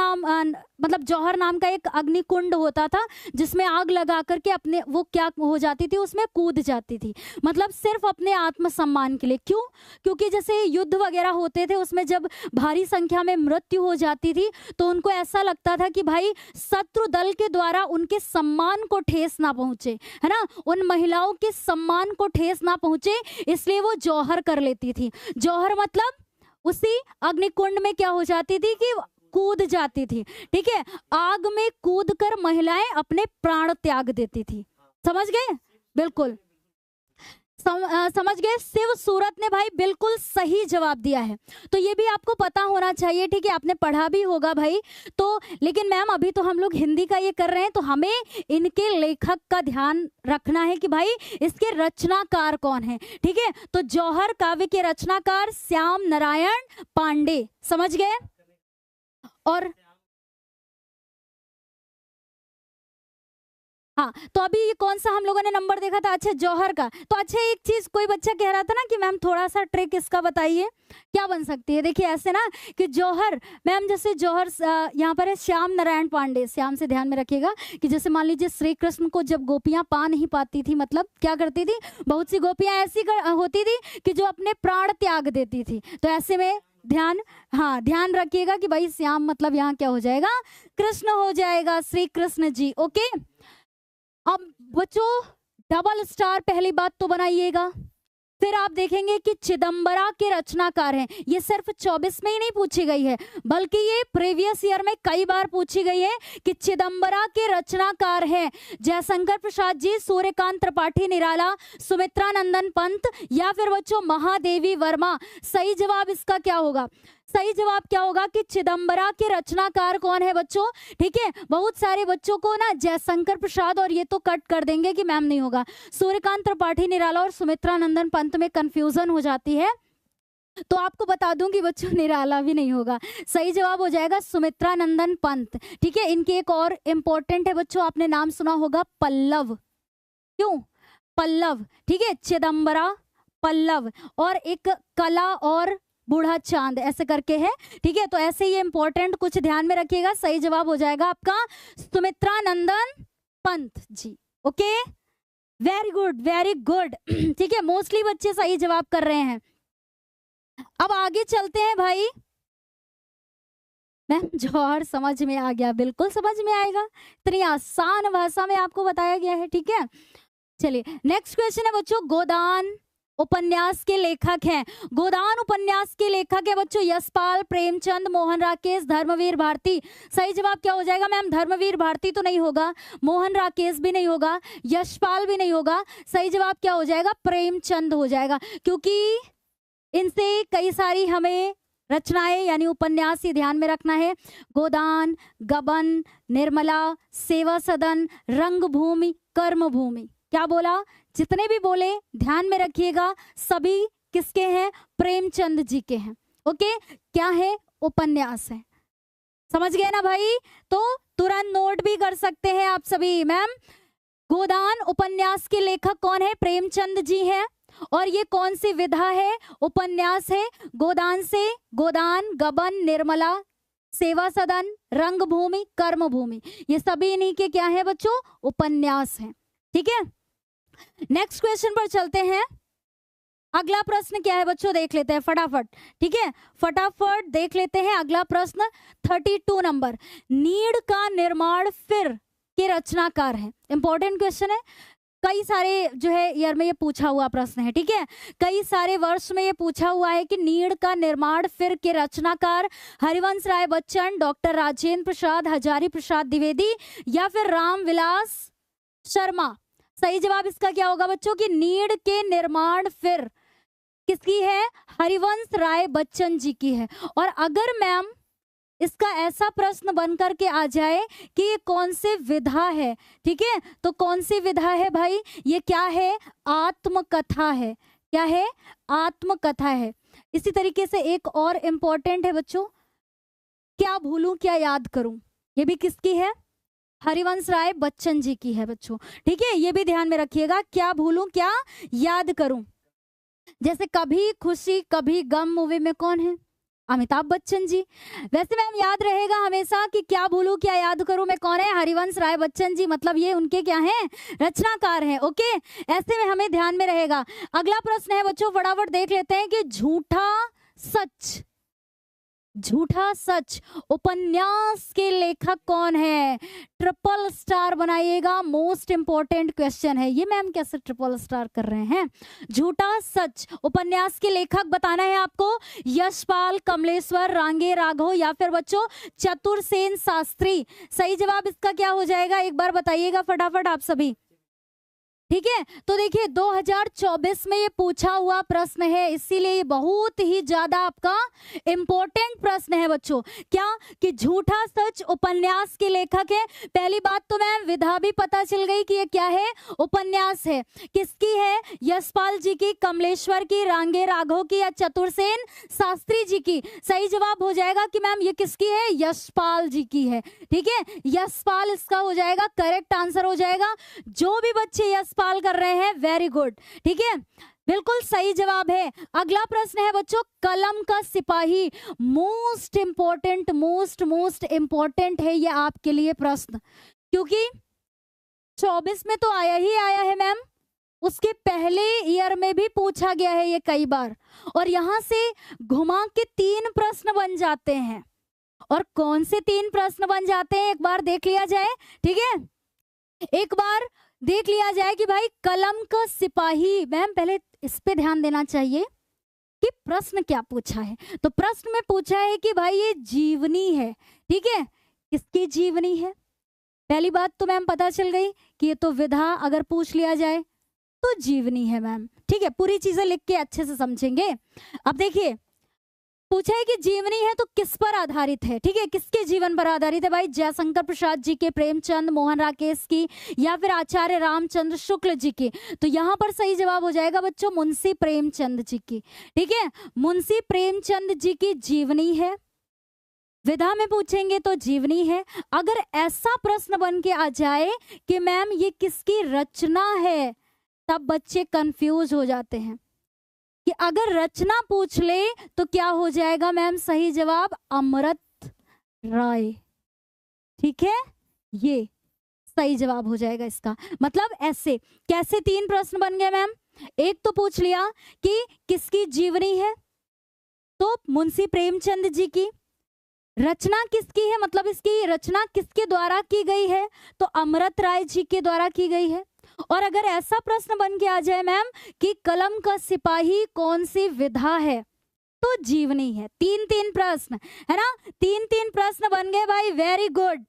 नाम का एक अग्निकुंड होता था जिसमें आग लगा करके अपने वो क्या हो जाती थी, उसमें कूद जाती थी, मतलब सिर्फ अपने आत्मसम्मान के लिए। क्यों? क्योंकि जैसे युद्ध वगैरह होते थे उसमें जब भारी संख्या में मृत्यु हो जाती थी तो उनको ऐसा लगता था कि भाई शत्रु दल के द्वारा उनके सम्मान को ठेस ना पहुंचे, है ना, उन महिलाओं के सम्मान को ठेस ना पहुंचे, इसलिए वो जौहर कर लेती थी। जौहर मतलब उसी अग्निकुंड में क्या हो जाती थी कि कूद जाती थी। ठीक है, आग में कूदकर महिलाएं अपने प्राण त्याग देती थी। समझ गए? बिल्कुल समझ गए। शिव सूरत ने भाई बिल्कुल सही जवाब दिया है, तो ये भी आपको पता होना चाहिए। ठीक है, आपने पढ़ा भी होगा भाई। तो लेकिन मैम अभी तो हम लोग हिंदी का ये कर रहे हैं, तो हमें इनके लेखक का ध्यान रखना है कि भाई इसके रचनाकार कौन है। ठीक है, तो जौहर काव्य के रचनाकार श्याम नारायण पांडे। समझ गए? और हाँ, तो अभी ये कौन सा हम लोगों ने नंबर देखा था? अच्छा, जौहर का। तो अच्छा, एक चीज कोई बच्चा कह रहा था ना कि मैम थोड़ा सा ट्रिक इसका बताइए, क्या बन सकती है? देखिए ऐसे ना कि जौहर, मैम जैसे जौहर यहाँ पर है श्याम नारायण पांडे। श्याम से ध्यान में रखिएगा कि जैसे मान लीजिए श्री कृष्ण को जब गोपियां पा नहीं पाती थी, मतलब क्या करती थी, बहुत सी गोपियां ऐसी होती थी कि जो अपने प्राण त्याग देती थी। तो ऐसे में ध्यान रखिएगा कि भाई श्याम मतलब यहाँ क्या हो जाएगा? कृष्ण हो जाएगा, श्री कृष्ण जी। ओके, अब बच्चों डबल स्टार पहली बात तो बनाइएगा। फिर आप देखेंगे कि चिदंबरा के रचनाकार हैं। ये सिर्फ 24 में ही नहीं पूछी गई है, बल्कि ये प्रीवियस ईयर में कई बार पूछी गई है कि चिदंबरा के रचनाकार हैं जयशंकर प्रसाद जी, सूर्यकांत त्रिपाठी निराला, सुमित्रा नंदन पंत या फिर बच्चों महादेवी वर्मा। सही जवाब इसका क्या होगा? सही जवाब क्या होगा कि चिदंबरा के रचनाकार कौन है बच्चों? ठीक है, बहुत सारे बच्चों को ना जयशंकर प्रसाद और ये तो कट कर देंगे कि मैम नहीं होगा, सूर्यकांत त्रिपाठी निराला और सुमित्रा नंदन पंत में कंफ्यूजन हो जाती है, तो आपको बता दूं कि बच्चों निराला भी नहीं होगा। सही जवाब हो जाएगा सुमित्रा नंदन पंत। ठीक है, इनके एक और इम्पोर्टेंट है बच्चों, आपने नाम सुना होगा पल्लव। क्यों? पल्लव। ठीक है, चिदंबरा, पल्लव और एक कला और बूढ़ा चांद ऐसे करके है। ठीक है, तो ऐसे ये इंपॉर्टेंट कुछ ध्यान में रखिएगा। सही जवाब हो जाएगा आपका Sumitra Nandan Pant ji. Okay, very good very good. ठीक है, मोस्टली बच्चे सही जवाब कर रहे हैं। अब आगे चलते हैं भाई। मैम जौहर समझ में आ गया? बिल्कुल समझ में आएगा, इतनी आसान भाषा में आपको बताया गया है। ठीक है, चलिए नेक्स्ट क्वेश्चन है बच्चों, गोदान उपन्यास के लेखक हैं। गोदान उपन्यास के लेखक है बच्चों यशपाल, प्रेमचंद, मोहन राकेश, धर्मवीर भारती। सही जवाब क्या हो जाएगा मैम? धर्मवीर भारती तो नहीं होगा, मोहन राकेश भी नहीं होगा, यशपाल भी नहीं होगा। सही जवाब क्या हो जाएगा? प्रेमचंद हो जाएगा, क्योंकि इनसे कई सारी हमें रचनाएं यानी उपन्यास ही ध्यान में रखना है। गोदान, गबन, निर्मला, सेवा सदन, रंगभूमि, कर्मभूमि। क्या बोला? जितने भी बोले ध्यान में रखिएगा, सभी किसके हैं? प्रेमचंद जी के हैं। ओके, क्या है? उपन्यास है। समझ गए ना भाई? तो तुरंत नोट भी कर सकते हैं आप सभी। मैम गोदान उपन्यास के लेखक कौन है? प्रेमचंद जी हैं। और ये कौन सी विधा है? उपन्यास है। गोदान से गोदान, गबन, निर्मला, सेवा सदन, रंगभूमि, कर्मभूमि, ये सभी इन्हीं के क्या है बच्चों? उपन्यास है। ठीक है, नेक्स्ट क्वेश्चन पर चलते हैं। अगला प्रश्न क्या है बच्चों? देख लेते हैं फटाफट। ठीक है, फटाफट देख लेते हैं अगला प्रश्न 32 नंबर। नीड़ का निर्माण फिर के रचनाकार है। इंपॉर्टेंट क्वेश्चन है, कई सारे जो है ईयर में ये पूछा हुआ प्रश्न है। ठीक है, कई सारे वर्ष में ये पूछा हुआ है कि नीड़ का निर्माण फिर के रचनाकार हरिवंश राय बच्चन, डॉक्टर राजेंद्र प्रसाद, हजारी प्रसाद द्विवेदी या फिर रामविलास शर्मा। सही जवाब इसका क्या होगा बच्चों? कि नीड़ के निर्माण फिर किसकी है? हरिवंश राय बच्चन जी की है। और अगर मैम इसका ऐसा प्रश्न बन करके आ जाए कि ये कौन सी विधा है, ठीक है, तो कौन सी विधा है भाई? ये क्या है? आत्मकथा है। क्या है? आत्मकथा है। इसी तरीके से एक और इम्पोर्टेंट है बच्चों, क्या भूलूं क्या याद करूं, ये भी किसकी है? हरिवंश राय बच्चन जी की है बच्चों। ठीक है, ये भी ध्यान में रखिएगा, क्या भूलूं क्या याद करूं। जैसे कभी खुशी कभी गम मूवी में कौन है? अमिताभ बच्चन जी। वैसे मैम याद रहेगा हमेशा कि क्या भूलूं क्या याद करूं में कौन है? हरिवंश राय बच्चन जी, मतलब ये उनके क्या हैं? रचनाकार हैं। ओके, ऐसे में हमें ध्यान में रहेगा। अगला प्रश्न है बच्चों, फटाफट देख लेते हैं कि झूठा सच, झूठा सच उपन्यास के लेखक कौन है? ट्रिपल स्टार बनाइएगा, मोस्ट इंपॉर्टेंट क्वेश्चन है ये। मैम कैसे ट्रिपल स्टार कर रहे हैं? झूठा सच उपन्यास के लेखक बताना है आपको, यशपाल, कमलेश्वर, रांगे राघव या फिर बच्चों चतुरसेन शास्त्री। सही जवाब इसका क्या हो जाएगा, एक बार बताइएगा फटाफट आप सभी। ठीक है, तो देखिए 2024 में ये पूछा हुआ प्रश्न है, इसीलिए ये बहुत ही ज्यादा आपका इंपॉर्टेंट प्रश्न है बच्चों। क्या कि झूठा सच उपन्यास के लेखक है। पहली बात तो मैम विधा भी पता चल गई कि ये क्या है? उपन्यास है। किसकी है? यशपाल जी की, कमलेश्वर की, रांगे राघव की या चतुरसेन शास्त्री जी की। सही जवाब हो जाएगा कि मैम ये किसकी है? यशपाल जी की है। ठीक है, यशपाल इसका हो जाएगा, करेक्ट आंसर हो जाएगा। जो भी बच्चे यशपाल कर रहे हैं वेरी गुड। ठीक है, बिल्कुल सही जवाब है। अगला प्रश्न है बच्चों, कलम का सिपाही। मोस्ट इंपॉर्टेंट है ये आपके लिए प्रश्न, क्योंकि 24 में तो आया ही आया है मैम, उसके पहले ईयर में भी पूछा गया है ये कई बार, और यहां से घुमा के 3 प्रश्न बन जाते हैं। और कौन से 3 प्रश्न बन जाते हैं एक बार देख लिया जाए। ठीक है, एक बार देख लिया जाए कि भाई कलम का सिपाही, मैम पहले इस पे ध्यान देना चाहिए कि प्रश्न क्या पूछा है। तो प्रश्न में पूछा है कि भाई ये जीवनी है। ठीक है, किसकी जीवनी है? पहली बात तो मैम पता चल गई कि ये तो विधा अगर पूछ लिया जाए तो जीवनी है मैम। ठीक है, पूरी चीजें लिख के अच्छे से समझेंगे। अब देखिए पूछा है कि जीवनी है तो किस पर आधारित है? ठीक है, किसके जीवन पर आधारित है भाई? जयशंकर प्रसाद जी के, प्रेमचंद, मोहन राकेश की या फिर आचार्य रामचंद्र शुक्ल जी की। तो यहाँ पर सही जवाब हो जाएगा बच्चों मुंशी प्रेमचंद जी की। ठीक है, मुंशी प्रेमचंद जी की जीवनी है। विधा में पूछेंगे तो जीवनी है। अगर ऐसा प्रश्न बन के आ जाए कि मैम ये किसकी रचना है, तब बच्चे कंफ्यूज हो जाते हैं कि अगर रचना पूछ ले तो क्या हो जाएगा मैम? सही जवाब अमृत राय। ठीक है, ये सही जवाब हो जाएगा इसका। मतलब ऐसे कैसे 3 प्रश्न बन गए मैम? एक तो पूछ लिया कि किसकी जीवनी है, तो मुंशी प्रेमचंद जी की। रचना किसकी है, मतलब इसकी रचना किसके द्वारा की गई है, तो अमृत राय जी के द्वारा की गई है। और अगर ऐसा प्रश्न बन के आ जाए मैम कि कलम का सिपाही कौन सी विधा है, तो जीवनी है। 3 प्रश्न है ना, 3 प्रश्न बन गए भाई। Very good,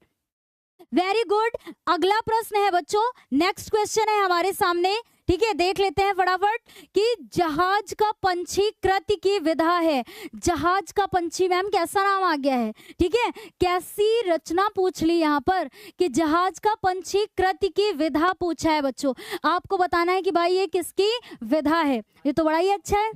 very good. अगला प्रश्न है बच्चों, नेक्स्ट क्वेश्चन है हमारे सामने। ठीक है, देख लेते हैं फटाफट कि जहाज का पंछी कृति की विधा है। जहाज का पंछी मैम कैसा नाम आ गया है? ठीक है, कैसी रचना पूछ ली यहाँ पर कि जहाज का पंछी कृति की विधा पूछा है बच्चों। आपको बताना है कि भाई ये किसकी विधा है। ये तो बड़ा ही अच्छा है,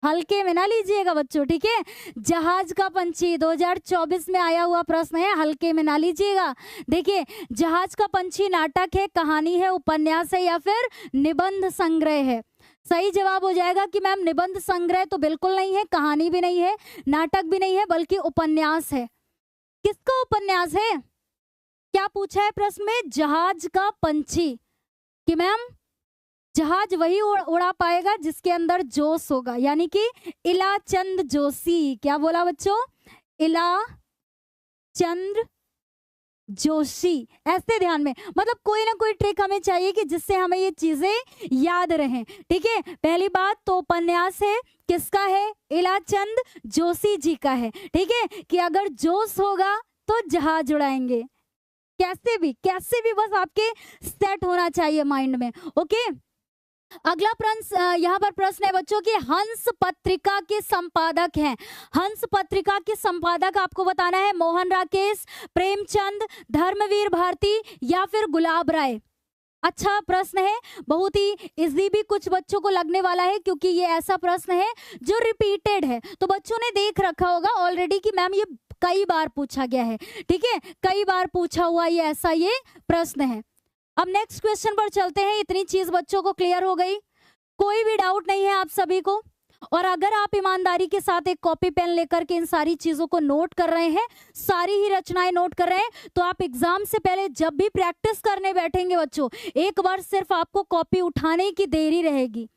हल्के में ना लीजिएगा बच्चों। ठीक है, जहाज का पंछी 2024 में आया हुआ प्रश्न है, हल्के में ना लीजिएगा। देखिए जहाज का पंछी नाटक है, कहानी है, उपन्यास है या फिर निबंध संग्रह है? सही जवाब हो जाएगा कि मैम निबंध संग्रह तो बिल्कुल नहीं है, कहानी भी नहीं है, नाटक भी नहीं है, बल्कि उपन्यास है। किसका उपन्यास है? क्या पूछा है प्रश्न में? जहाज का पंछी। कि मैम जहाज वही उड़ा पाएगा जिसके अंदर जोश होगा, यानी कि इलाचंद जोशी। क्या बोला बच्चों? इलाचंद जोशी। ऐसे ध्यान में, मतलब कोई ना कोई ट्रिक हमें चाहिए कि जिससे हमें ये चीजें याद रहें। ठीक है, पहली बात तो उपन्यास है, किसका है? इलाचंद जोशी जी का है। ठीक है, कि अगर जोश होगा तो जहाज उड़ाएंगे, कैसे भी बस आपके सेट होना चाहिए माइंड में। ओके, अगला प्रश्न यहाँ पर प्रश्न है बच्चों कि हंस पत्रिका के संपादक हैं। हंस पत्रिका के संपादक आपको बताना है मोहन राकेश, प्रेमचंद, धर्मवीर भारती या फिर गुलाब राय। अच्छा प्रश्न है, बहुत ही इजी भी कुछ बच्चों को लगने वाला है, क्योंकि ये ऐसा प्रश्न है जो रिपीटेड है। तो बच्चों ने देख रखा होगा ऑलरेडी कि मैम ये कई बार पूछा गया है, ठीक है, कई बार पूछा हुआ ये ऐसा ये प्रश्न है। अब नेक्स्ट क्वेश्चन पर चलते हैं। इतनी चीज बच्चों को क्लियर हो गई, कोई भी डाउट नहीं है आप सभी को? और अगर आप ईमानदारी के साथ एक कॉपी पेन लेकर के इन सारी चीजों को नोट कर रहे हैं, सारी ही रचनाएं नोट कर रहे हैं, तो आप एग्जाम से पहले जब भी प्रैक्टिस करने बैठेंगे बच्चों, एक बार सिर्फ आपको कॉपी उठाने की देरी रहेगी,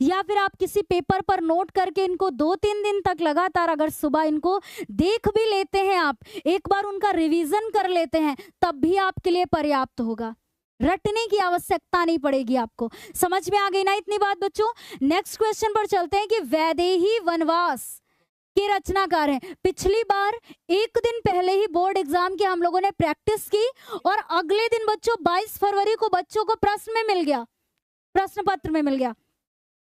या फिर आप किसी पेपर पर नोट करके इनको 2-3 दिन तक लगातार अगर सुबह इनको देख भी लेते हैं, आप एक बार उनका रिवीजन कर लेते हैं, तब भी आपके लिए पर्याप्त होगा। रटने की आवश्यकता नहीं पड़ेगी आपको। समझ में आ गई ना इतनी बात बच्चों? नेक्स्ट क्वेश्चन पर चलते हैं कि वैदेही वनवास के रचनाकार हैं। पिछली बार एक दिन पहले ही बोर्ड एग्जाम की हम लोगों ने प्रैक्टिस की, और अगले दिन बच्चों 22 फरवरी को बच्चों को प्रश्न में मिल गया, प्रश्न पत्र में मिल गया,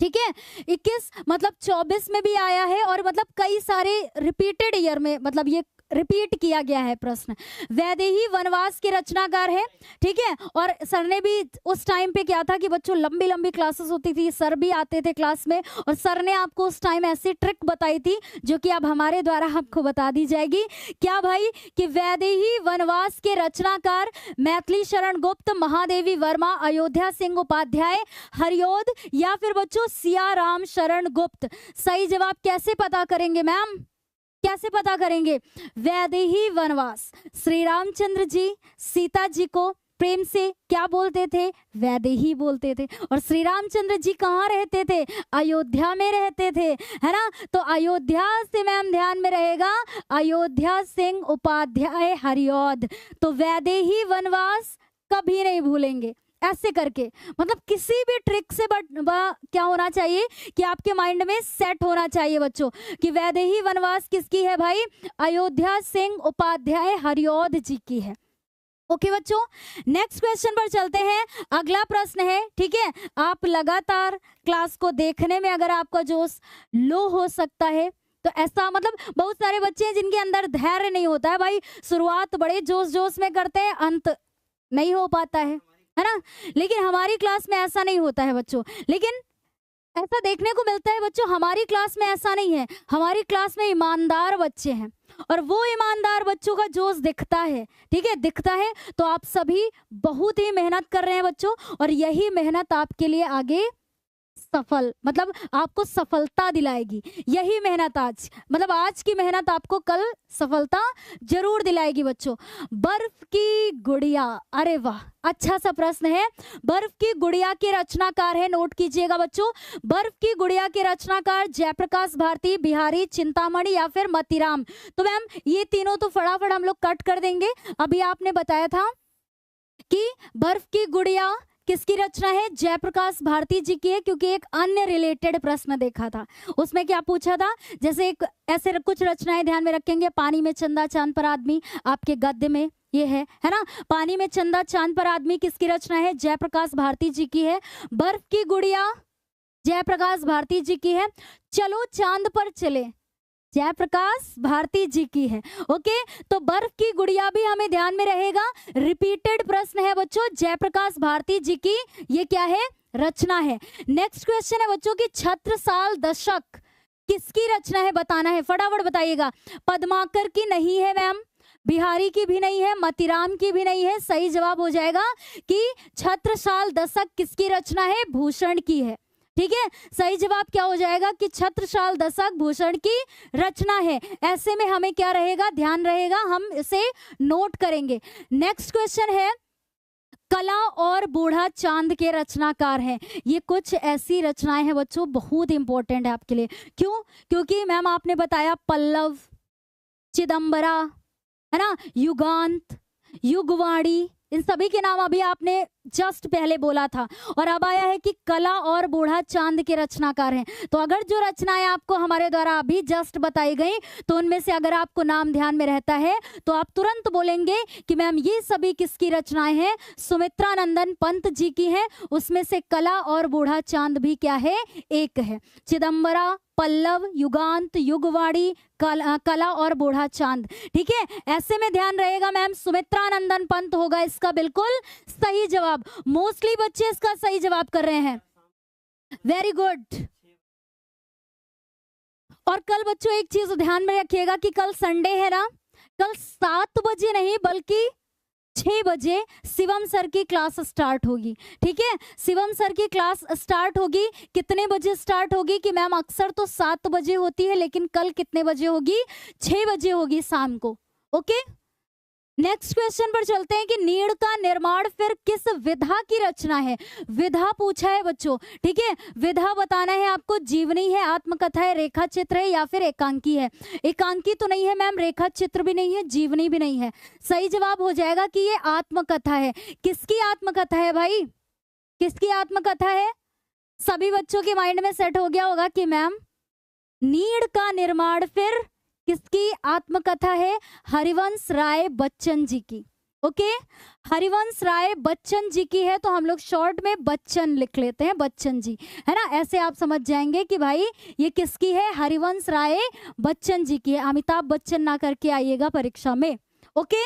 ठीक है। 21 मतलब 24 में भी आया है, और मतलब कई सारे रिपीटेड ईयर में मतलब ये रिपीट किया गया है प्रश्न। वैदेही वनवास के रचनाकार है, ठीक है। और सर ने भी उस टाइम पे क्या था कि बच्चों लंबी लंबी क्लासेस होती थी, सर भी आते थे क्लास में, और सर ने आपको उस टाइम ऐसी ट्रिक बताई थी जो कि अब हमारे द्वारा आपको बता दी जाएगी। क्या भाई? कि वैदेही वनवास के रचनाकार मैथिली शरण गुप्त, महादेवी वर्मा, अयोध्या सिंह उपाध्याय, हरियोध, या फिर बच्चों सिया राम शरण गुप्त। सही जवाब कैसे पता करेंगे मैम? कैसे पता करेंगे? वैदेही वनवास, श्री रामचंद्र जी सीता जी को प्रेम से क्या बोलते थे? वैदेही बोलते थे। और श्री रामचंद्र जी कहाँ रहते थे? अयोध्या में रहते थे, है ना। तो अयोध्या से मैम ध्यान में रहेगा अयोध्या सिंह उपाध्याय हरियोध। तो वैदेही वनवास कभी नहीं भूलेंगे ऐसे करके, मतलब किसी भी ट्रिक से क्या होना चाहिए कि आपके माइंड में सेट होना चाहिए बच्चों कि वैदेही वनवास किसकी है भाई? अयोध्या सिंह उपाध्याय हरियोध जी की है। ओके बच्चों, नेक्स्ट क्वेश्चन पर चलते हैं। अगला प्रश्न है, ठीक है। आप लगातार क्लास को देखने में अगर आपका जोश लो हो सकता है, तो ऐसा मतलब बहुत सारे बच्चे हैं जिनके अंदर धैर्य नहीं होता है भाई, शुरुआत बड़े जोश जोश में करते हैं, अंत नहीं हो पाता है ना। लेकिन हमारी क्लास में ऐसा नहीं होता है बच्चों, लेकिन ऐसा देखने को मिलता है बच्चों हमारी क्लास में ऐसा नहीं है। हमारी क्लास में ईमानदार बच्चे हैं, और वो ईमानदार बच्चों का जोश दिखता है, ठीक है, दिखता है। तो आप सभी बहुत ही मेहनत कर रहे हैं बच्चों, और यही मेहनत आपके लिए आगे सफल मतलब आपको सफलता दिलाएगी। यही मेहनत आज की मेहनत आपको कल सफलता जरूर दिलाएगी बच्चों। बर्फ की गुड़िया, अरे वाह, अच्छा सा प्रश्न है। बर्फ की गुड़िया के रचनाकार है, नोट कीजिएगा बच्चों। बर्फ की गुड़िया के रचनाकार जयप्रकाश भारती, बिहारी, चिंतामणि या फिर मतीराम। तो मैम ये तीनों तो फटाफट हम लोग कट कर देंगे। अभी आपने बताया था कि बर्फ की गुड़िया किसकी रचना है? जयप्रकाश भारती जी की है, क्योंकि एक अन्य रिलेटेड प्रश्न देखा था, उसमें क्या पूछा था, जैसे एक ऐसे कुछ रचनाएं ध्यान में रखेंगे। पानी में चंदा चांद पर आदमी आपके गद्य में ये है ना। पानी में चंदा चांद पर आदमी किसकी रचना है? जयप्रकाश भारती जी की है। बर्फ की गुड़िया जयप्रकाश भारती जी की है। चलो चांद पर चले जयप्रकाश भारती जी की है। ओके, तो बर्फ की गुड़िया भी हमें ध्यान में रहेगा, रिपीटेड प्रश्न है बच्चों, जयप्रकाश भारती जी की ये क्या है? रचना है। नेक्स्ट क्वेश्चन है बच्चों की छत्रसाल दशक किसकी रचना है? बताना है, फटाफट बताइएगा। पद्माकर की नहीं है मैम, बिहारी की भी नहीं है, मतीराम की भी नहीं है। सही जवाब हो जाएगा कि छत्रसाल दशक किसकी रचना है? भूषण की है, ठीक है। सही जवाब क्या हो जाएगा कि छत्रसाल दशक भूषण की रचना है। ऐसे में हमें क्या रहेगा? ध्यान रहेगा, हम इसे नोट करेंगे। नेक्स्ट क्वेश्चन है, कला और बूढ़ा चांद के रचनाकार हैं। ये कुछ ऐसी रचनाएं हैं बच्चों, बहुत इंपॉर्टेंट है आपके लिए। क्यों? क्योंकि मैम आपने बताया पल्लव, चिदंबरा, है ना, युगांत, युगवाणी, इन सभी के नाम अभी आपने जस्ट पहले बोला था। और अब आया है कि कला और बूढ़ा चांद के रचनाकार हैं। तो अगर जो रचनाएं आपको हमारे द्वारा अभी जस्ट बताई गई, तो उनमें से अगर आपको नाम ध्यान में रहता है तो आप तुरंत बोलेंगे कि मैम ये सभी किसकी रचनाएं हैं? सुमित्रानंदन पंत जी की हैं। उसमें से कला और बूढ़ा चांद भी क्या है? एक है। चिदंबरा, पल्लव, युगांत, युगवाणी, कला और बूढ़ा चांद। ठीक है, ऐसे में ध्यान रहेगा मैम, सुमित्रा नंदन पंत होगा इसका बिल्कुल सही जवाब। मोस्टली बच्चे इसका सही जवाब कर रहे हैं, वेरी गुड। और कल बच्चों एक चीज ध्यान में रखिएगा कि कल संडे है ना, कल 7 बजे नहीं बल्कि 6 बजे शिवम सर की क्लास स्टार्ट होगी। ठीक है, शिवम सर की क्लास स्टार्ट होगी। कितने बजे स्टार्ट होगी कि मैम अक्सर तो 7 बजे होती है, लेकिन कल कितने बजे होगी? 6 बजे होगी शाम को। ओके, नेक्स्ट क्वेश्चन पर चलते हैं कि नीड़ का निर्माण फिर किस विधा की रचना है? विधा पूछा है बच्चों। ठीक है, विधा बताना है आपको, जीवनी है, आत्मकथा है, रेखा चित्र है या फिर एकांकी है। एकांकी तो नहीं है मैम, रेखा चित्र भी नहीं है, जीवनी भी नहीं है। सही जवाब हो जाएगा कि ये आत्मकथा है। किसकी आत्मकथा है भाई? किसकी आत्मकथा है? सभी बच्चों के माइंड में सेट हो गया होगा कि मैम नीड़ का निर्माण फिर किसकी आत्मकथा है? हरिवंश राय बच्चन जी की। ओके, हरिवंश राय बच्चन जी की है, तो हम लोग शॉर्ट में बच्चन लिख लेते हैं, बच्चन जी, है ना। ऐसे आप समझ जाएंगे कि भाई ये किसकी है? हरिवंश राय बच्चन जी की है। अमिताभ बच्चन ना करके आइएगा परीक्षा में। ओके,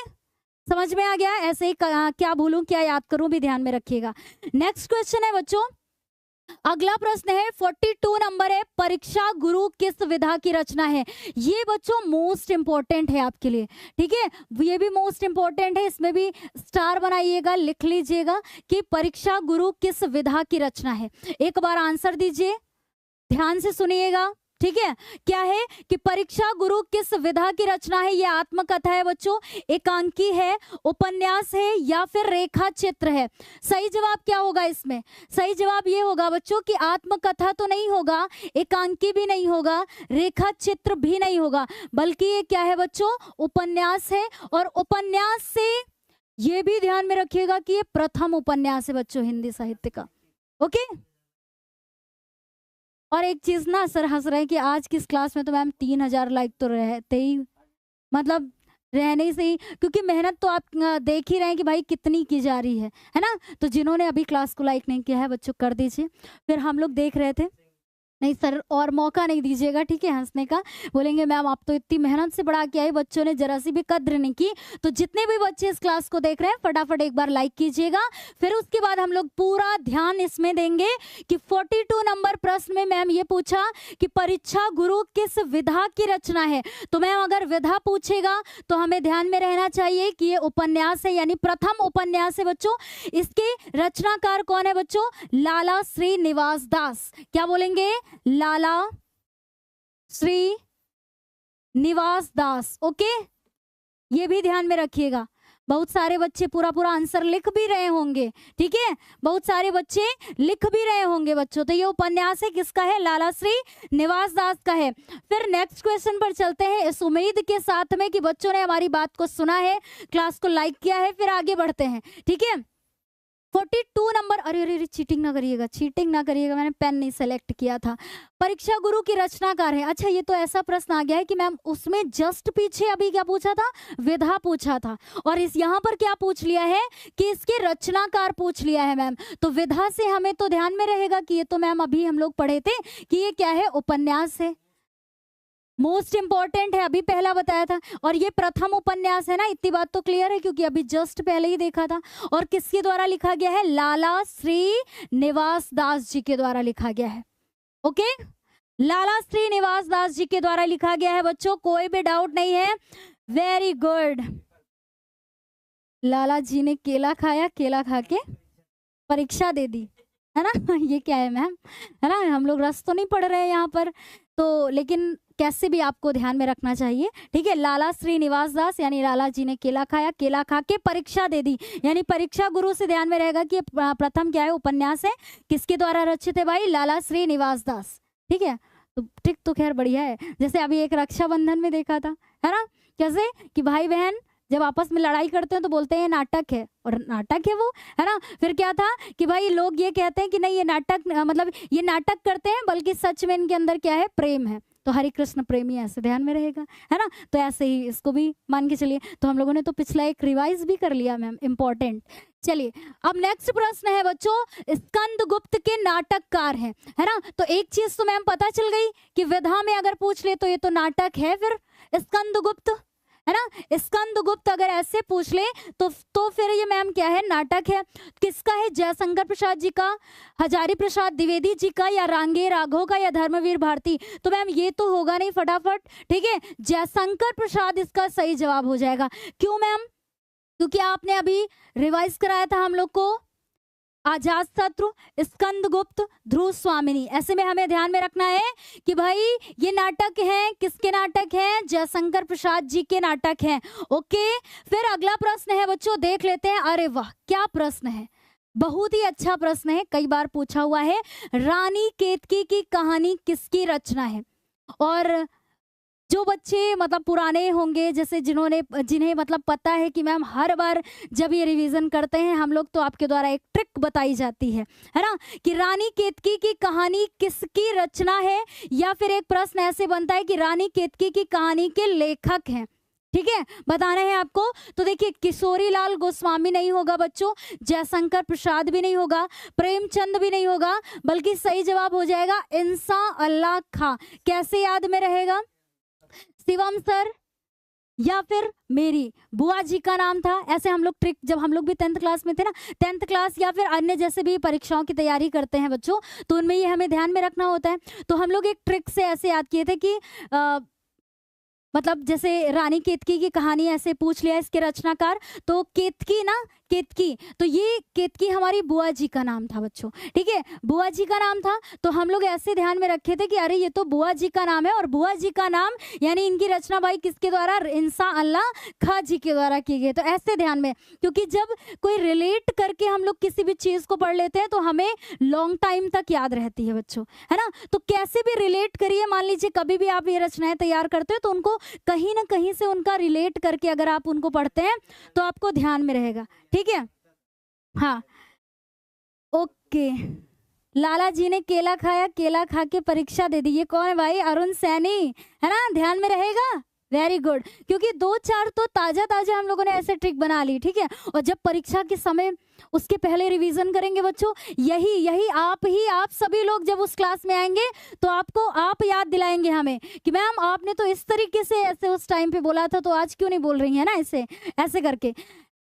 समझ में आ गया? ऐसे ही क्या भूलूं क्या याद करूं भी ध्यान में रखिएगा। नेक्स्ट क्वेश्चन है बच्चों, अगला प्रश्न है 42 नंबर है, परीक्षा गुरु किस विधा की रचना है? ये बच्चों मोस्ट इंपॉर्टेंट है आपके लिए। ठीक है, ये भी मोस्ट इंपॉर्टेंट है, इसमें भी स्टार बनाइएगा, लिख लीजिएगा कि परीक्षा गुरु किस विधा की रचना है। एक बार आंसर दीजिए, ध्यान से सुनिएगा। ठीक है, क्या है कि परीक्षा गुरु किस विधा की रचना है? ये आत्मकथा है बच्चों, एकांकी है, उपन्यास है या फिर रेखा चित्र है? सही जवाब क्या होगा इसमें? सही जवाब ये होगा बच्चों कि आत्मकथा तो नहीं होगा, एकांकी भी नहीं होगा, रेखा चित्र भी नहीं होगा, बल्कि ये क्या है बच्चों? उपन्यास है। और उपन्यास से ये भी ध्यान में रखिएगा कि ये प्रथम उपन्यास है बच्चों हिंदी साहित्य का। ओके, और एक चीज ना सर हंस रहे हैं कि आज की इस क्लास में तो मैम 3000 लाइक तो रहते ही, मतलब रहने से ही, क्योंकि मेहनत तो आप देख ही रहे हैं कि भाई कितनी की जा रही है ना। तो जिन्होंने अभी क्लास को लाइक नहीं किया है बच्चों कर दीजिए। फिर हम लोग देख रहे थे, नहीं सर और मौका नहीं दीजिएगा, ठीक है, हंसने का। बोलेंगे मैम आप तो इतनी मेहनत से बढ़ा के आई, बच्चों ने जरा सी भी कद्र नहीं की। तो जितने भी बच्चे इस क्लास को देख रहे हैं फटाफट एक बार लाइक कीजिएगा। फिर उसके बाद हम लोग पूरा ध्यान इसमें देंगे कि 42 नंबर प्रश्न में मैम ये पूछा कि परीक्षा गुरु किस विधा की रचना है। तो मैम अगर विधा पूछेगा तो हमें ध्यान में रहना चाहिए कि ये उपन्यास है, यानी प्रथम उपन्यास है बच्चों। इसके रचनाकार कौन है बच्चों? लाला श्री निवास दास। क्या बोलेंगे? लाला श्री निवास दास। ओके, ये भी ध्यान में रखिएगा। बहुत सारे बच्चे पूरा आंसर लिख भी रहे होंगे। ठीक है, बहुत सारे बच्चे लिख भी रहे होंगे बच्चों। तो ये उपन्यास है किसका है? लाला श्री निवास दास का है। फिर नेक्स्ट क्वेश्चन पर चलते हैं, इस उम्मीद के साथ में कि बच्चों ने हमारी बात को सुना है, क्लास को लाइक किया है। फिर आगे बढ़ते हैं। ठीक है, 42 नंबर, अरे चीटिंग ना करिएगा, चीटिंग ना करिएगा, मैंने पेन नहीं सेलेक्ट किया था। परीक्षा गुरु की रचनाकार है। अच्छा, ये तो ऐसा प्रश्न आ गया है कि मैम उसमें जस्ट पीछे अभी क्या पूछा था? विधा पूछा था, और इस यहाँ पर क्या पूछ लिया है कि इसके रचनाकार पूछ लिया है मैम। तो विधा से हमें तो ध्यान में रहेगा कि ये तो मैम अभी हम लोग पढ़े थे कि ये क्या है? उपन्यास है, मोस्ट इंपॉर्टेंट है, अभी पहला बताया था। और ये प्रथम उपन्यास है ना, इतनी बात तो क्लियर है क्योंकि अभी जस्ट पहले ही देखा था। और किसके द्वारा लिखा गया है? लाला श्री निवास दास जी के द्वारा लिखा गया है। ओके, लाला श्री निवास दास जी के द्वारा लिखा गया है बच्चों, कोई भी डाउट नहीं है। Very good. लाला जी ने केला खाया, केला खा के परीक्षा दे दी, है ना। ये क्या है मैम, है ना, हम लोग रस तो नहीं पढ़ रहे हैं यहाँ पर तो, लेकिन कैसे भी आपको ध्यान में रखना चाहिए। ठीक है, लाला श्री निवास दास यानी लाला जी ने केला खाया, केला खा के परीक्षा दे दी, यानी परीक्षा गुरु से ध्यान में रहेगा कि प्रथम क्या है? उपन्यास है। किसके द्वारा रचित है भाई? लाला श्री निवास दास। ठीक है, तो ठीक तो खैर बढ़िया है। जैसे अभी एक रक्षाबंधन में देखा था, है ना, कैसे कि भाई बहन जब आपस में लड़ाई करते हैं तो बोलते हैं नाटक है, और नाटक है वो, है ना। फिर क्या था कि भाई लोग ये कहते हैं कि नहीं ये नाटक, मतलब ये नाटक करते हैं, बल्कि सच में इनके अंदर क्या है? प्रेम है। तो हरे कृष्ण प्रेमी ऐसे ध्यान में रहेगा, है ना। तो ऐसे ही इसको भी मान के चलिए। तो हम लोगों ने तो पिछला एक रिवाइज भी कर लिया मैम, इम्पोर्टेंट। चलिए अब नेक्स्ट प्रश्न है बच्चों, स्कंदगुप्त के नाटककार हैं, है ना। तो एक चीज तो मैम पता चल गई कि विधा में अगर पूछ ले तो ये तो नाटक है, फिर स्कंदगुप्त, है ना। स्कंदगुप्त अगर ऐसे पूछ ले तो फिर ये मैम क्या है, नाटक है। किसका है, जयशंकर प्रसाद जी का, हजारी प्रसाद द्विवेदी जी का, या रांगे राघव का, या धर्मवीर भारती। तो मैम ये तो होगा नहीं फटाफट, ठीक है। जयशंकर प्रसाद इसका सही जवाब हो जाएगा। क्यों मैम, क्योंकि आपने अभी रिवाइज कराया था हम लोग को अजात शत्रु, स्कंदगुप्त, ध्रुव स्वामिनी। ऐसे में हमें ध्यान में रखना है कि भाई ये नाटक हैं, किसके नाटक हैं, जयशंकर प्रसाद जी के नाटक हैं। ओके, फिर अगला प्रश्न है बच्चों, देख लेते हैं। अरे वाह क्या प्रश्न है, बहुत ही अच्छा प्रश्न है, कई बार पूछा हुआ है। रानी केतकी की कहानी किसकी रचना है। और जो बच्चे मतलब पुराने होंगे, जैसे जिन्हें मतलब पता है कि मैम हर बार जब ये रिवीजन करते हैं हम लोग तो आपके द्वारा एक ट्रिक बताई जाती है ना, कि रानी केतकी की कहानी किसकी रचना है। या फिर एक प्रश्न ऐसे बनता है कि रानी केतकी की कहानी के लेखक हैं, ठीक है, बताना है आपको। तो देखिए किशोरी लाल गोस्वामी नहीं होगा बच्चों, जयशंकर प्रसाद भी नहीं होगा, प्रेमचंद भी नहीं होगा, बल्कि सही जवाब हो जाएगा इंसा अल्लाह खां। कैसे याद में रहेगा, शिवम सर या फिर मेरी बुआ जी का नाम था। ऐसे हम लोग ट्रिक, जब हम लोग भी 10th क्लास में थे ना, 10th क्लास या फिर अन्य जैसे भी परीक्षाओं की तैयारी करते हैं बच्चों, तो उनमें ये हमें ध्यान में रखना होता है। तो हम लोग एक ट्रिक से ऐसे याद किए थे कि मतलब जैसे रानी केतकी की कहानी ऐसे पूछ लिया इसके रचनाकार, तो केतकी ना, केतकी, तो ये केतकी हमारी बुआ जी का नाम था बच्चों, ठीक है, बुआ जी का नाम था। तो हम लोग ऐसे ध्यान में रखे थे कि अरे ये तो बुआ जी का नाम है, और बुआ जी का नाम यानी इनकी रचना भाई किसके द्वारा, इंसा अल्लाह खां जी के द्वारा की गई। तो ऐसे ध्यान में, क्योंकि जब कोई रिलेट करके हम लोग किसी भी चीज को पढ़ लेते हैं तो हमें लॉन्ग टाइम तक याद रहती है बच्चों, है ना। तो कैसे भी रिलेट करिए, मान लीजिए कभी भी आप ये रचनाएं तैयार करते हो तो उनको कहीं ना कहीं से उनका रिलेट करके अगर आप उनको पढ़ते हैं तो आपको ध्यान में रहेगा, ठीक है। हाँ ओके, लाला जी ने केला खाया, केला खा के परीक्षा दे दी, ये कौन है भाई, अरुण सैनी, है ना, ध्यान में रहेगा, वेरी गुड। क्योंकि 2-4 तो ताजा ताजा हम लोगों ने ऐसे ट्रिक बना ली, ठीक है। और जब परीक्षा के समय उसके पहले रिवीजन करेंगे बच्चों, यही आप सभी लोग जब उस क्लास में आएंगे तो आपको आप याद दिलाएंगे हमें कि मैम आपने तो इस तरीके से ऐसे उस टाइम पे बोला था, तो आज क्यों नहीं बोल रही है ना, ऐसे करके।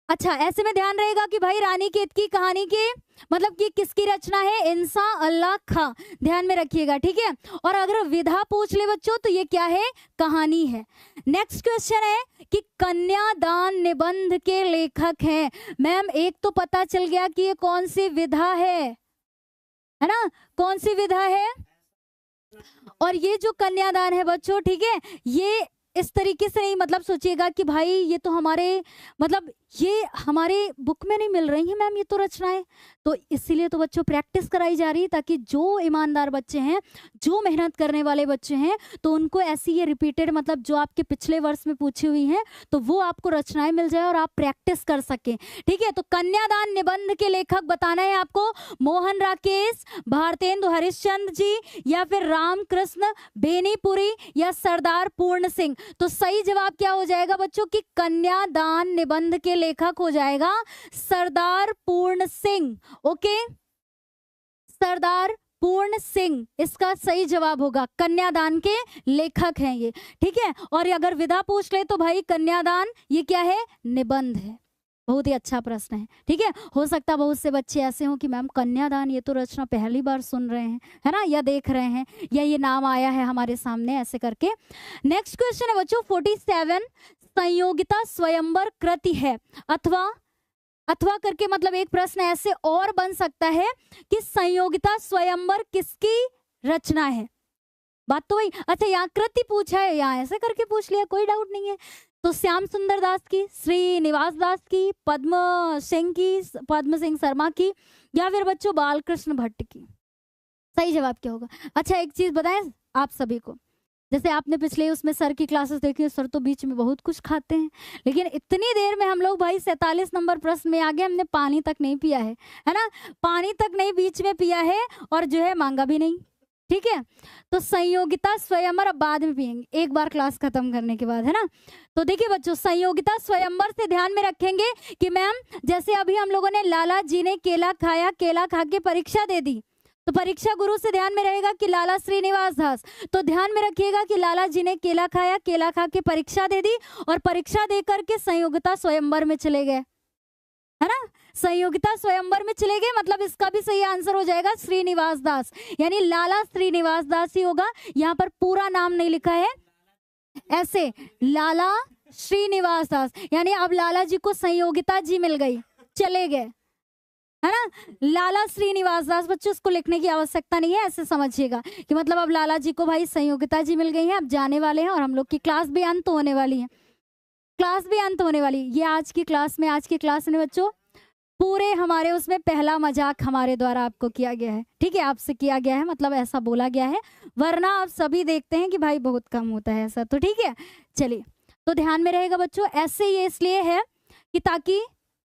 अच्छा, ऐसे में ध्यान रहेगा कि भाई रानी केतकी कहानी के मतलब कि किसकी रचना है, इंसा अल्लाह खां, ध्यान में रखिएगा, ठीक है। और अगर विधा पूछ ले बच्चों तो ये क्या है, कहानी है। नेक्स्ट क्वेश्चन है कि कन्यादान निबंध के लेखक हैं। मैम एक तो पता चल गया कि ये कौन सी विधा है ना, कौन सी विधा है। और ये जो कन्यादान है बच्चों, ठीक है, ये इस तरीके से नहीं मतलब सोचिएगा कि भाई ये तो हमारे मतलब ये हमारे बुक में नहीं मिल रही है मैम ये तो रचनाएं, तो इसीलिए तो बच्चों प्रैक्टिस कराई जा रही है, ताकि जो ईमानदार बच्चे हैं, जो मेहनत करने वाले बच्चे हैं, तो उनको ऐसी ये रिपीटेड मतलब जो आपके पिछले वर्ष में पूछी हुई हैं तो वो आपको रचनाएं मिल जाए और आप प्रैक्टिस कर सकें, ठीक है। तो कन्यादान निबंध के लेखक बताना है आपको, मोहन राकेश, भारतेंदु हरिश्चंद्र जी, या फिर रामकृष्ण बेनीपुरी, या सरदार पूर्ण सिंह। तो सही जवाब क्या हो जाएगा बच्चों कि कन्यादान निबंध के लेखक हो जाएगा सरदार पूर्ण सिंह। ओके, सरदार पूर्ण सिंह इसका सही जवाब होगा, कन्यादान के लेखक हैं ये, ठीक है। और अगर विधा पूछ ले तो भाई कन्यादान ये क्या है, निबंध है। बहुत ही अच्छा प्रश्न है, ठीक है। हो सकता है बहुत से बच्चे ऐसे हों कि मैम कन्यादान ये तो रचना पहली बार सुन रहे हैं, है ना, या देख रहे हैं, या ये नाम आया है हमारे सामने, ऐसे करके। नेक्स्ट क्वेश्चन है बच्चों 47, संयोगिता स्वयंवर कृति है, अथवा करके मतलब एक प्रश्न ऐसे और बन सकता है कि संयोगिता स्वयंवर किसकी रचना है। बात तो वही, अच्छा यहाँ कृति पूछा है, यहाँ ऐसे करके पूछ लिया, कोई डाउट नहीं है। तो श्याम सुंदर दास की, श्रीनिवास दास की, पद्म सिंह शर्मा की, या फिर बच्चों बालकृष्ण भट्ट की। सही जवाब क्या होगा। अच्छा एक चीज बताएं आप सभी को, जैसे आपने पिछले उसमें सर की क्लासेस देखी, सर तो बीच में बहुत कुछ खाते हैं, लेकिन इतनी देर में हम लोग भाई 47 नंबर प्रश्न में आ गए, हमने पानी तक नहीं पिया है ना, पानी तक नहीं बीच में पिया है, और जो है मांगा भी नहीं, ठीक है। तो संयोगिता स्वयंवर अब बाद में पिएंगे, एक बार क्लास खत्म करने के बाद, है ना। तो देखिए बच्चों, संयोगिता स्वयंवर से ध्यान में रखेंगे कि मैम जैसे अभी हम लोगों ने लाला जी ने केला खाया, केला खा के परीक्षा दे दी, तो परीक्षा गुरु से ध्यान में रहेगा कि लाला श्रीनिवास दास। तो ध्यान में रखिएगा कि लाला जी ने केला खाया, केला खा के परीक्षा दे दी और परीक्षा दे करके संयोगिता स्वयंवर में चले गए, है ना। संयोगिता स्वयंवर में चले गए, मतलब इसका भी सही आंसर हो जाएगा श्रीनिवास दास, यानी लाला श्रीनिवास दास ही होगा। यहाँ पर पूरा नाम नहीं लिखा है, ऐसे लाला श्रीनिवास दास, यानी अब लाला जी को संयोगिता जी मिल गई, चले गए, है ना। लाला श्रीनिवास दास, बच्चों इसको लिखने की आवश्यकता नहीं है, ऐसे समझिएगा कि मतलब अब लाला जी को भाई संयोगिता जी मिल गई हैं, अब जाने वाले हैं और हम लोग की क्लास भी अंत होने वाली है, क्लास भी अंत होने वाली। ये आज की क्लास में बच्चों पूरे हमारे उसमें पहला मजाक हमारे द्वारा आपको किया गया है, ठीक है, आपसे किया गया है, मतलब ऐसा बोला गया है, वरना आप सभी देखते हैं कि भाई बहुत कम होता है ऐसा, तो ठीक है। चलिए, तो ध्यान में रहेगा बच्चों, ऐसे ये इसलिए है कि ताकि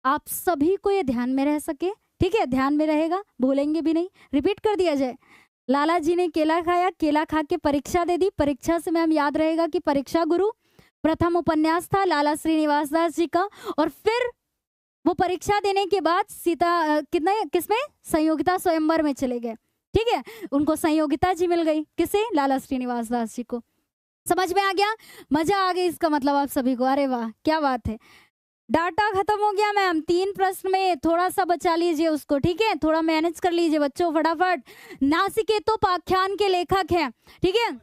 आप सभी को ये ध्यान में रह सके, ठीक है, ध्यान में रहेगा, भूलेंगे भी नहीं। रिपीट कर दिया जाए, लाला जी ने केला खाया, केला खा के परीक्षा दे दी, परीक्षा से मैम याद रहेगा कि परीक्षा गुरु प्रथम उपन्यास था लाला श्रीनिवास दास जी का, और फिर वो परीक्षा देने के बाद किसमें संयोगिता स्वयंवर में चले गए, ठीक है, उनको संयोगिता जी मिल गई, किसे, लाला श्रीनिवास दास जी को। समझ में आ गया, मजा आ गया इसका मतलब आप सभी को, अरे वाह क्या बात है। डाटा खत्म हो गया मैम, 3 प्रश्न में थोड़ा सा बचा लीजिए उसको, ठीक है, थोड़ा मैनेज कर लीजिए बच्चों फटाफट। नासिकेतोपाख्यान के लेखक हैं, ठीक है,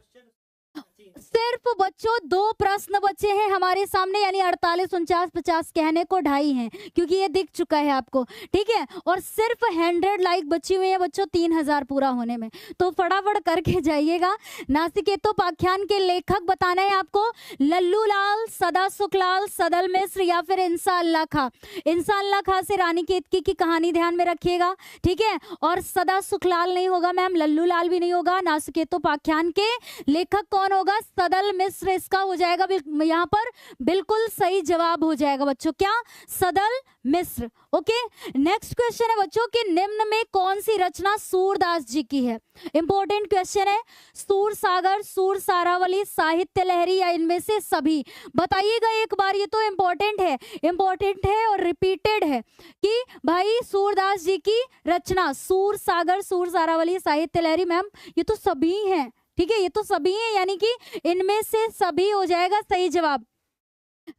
सिर्फ बच्चों 2 प्रश्न बचे हैं हमारे सामने, यानी 48, 49, 50 कहने को 2.5 हैं, क्योंकि ये दिख चुका है आपको, ठीक है, और सिर्फ 100 लाइक बची हुई है बच्चों 3000 पूरा होने में, तो फटाफट करके जाइएगा। नासिकेतोपाख्यान के लेखक बताना है आपको, लल्लू लाल, सदा सुखलाल, सदल मिश्र या फिर इंसा अल्लाह खां। इंसा अल्लाह खां से रानी केतकी की कहानी ध्यान में रखिएगा, ठीक है, और सदा सुखलाल नहीं होगा मैम, लल्लू लाल भी नहीं होगा। नासिकेतोपाख्यान के लेखक कौन होगा, सदल मिश्र, इसका हो जाएगा यहाँ पर बिल्कुल सही जवाब हो जाएगा बच्चों, क्या, सदल मिश्र। ओके, नेक्स्ट क्वेश्चन है बच्चों कि निम्न में कौन सी रचना सूरदास जी की है। इंपॉर्टेंट क्वेश्चन है, सूर सागर, सूर सारावली, साहित्य लहरी या इनमें से सभी, बताइएगा एक बार, ये तो इंपॉर्टेंट है और रिपीटेड है कि भाई सूरदास जी की रचना, सूर सागर, सूर सारावली, साहित्य लहरी, मैम ये तो सभी हैं, ठीक है, ये तो सभी हैं, यानी कि इनमें से सभी हो जाएगा सही जवाब।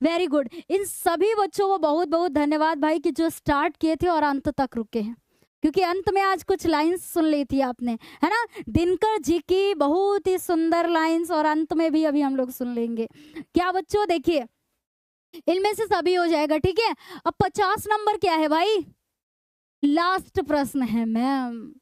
वेरी गुड, इन सभी बच्चों को बहुत बहुत धन्यवाद भाई कि जो स्टार्ट किए थे और अंत तक रुके हैं, क्योंकि अंत में आज कुछ लाइंस सुन ली थी आपने, है ना, दिनकर जी की बहुत ही सुंदर लाइंस, और अंत में भी अभी हम लोग सुन लेंगे। क्या बच्चों, देखिए इनमें से सभी हो जाएगा, ठीक है। अब 50 नंबर क्या है भाई, लास्ट प्रश्न है मैम,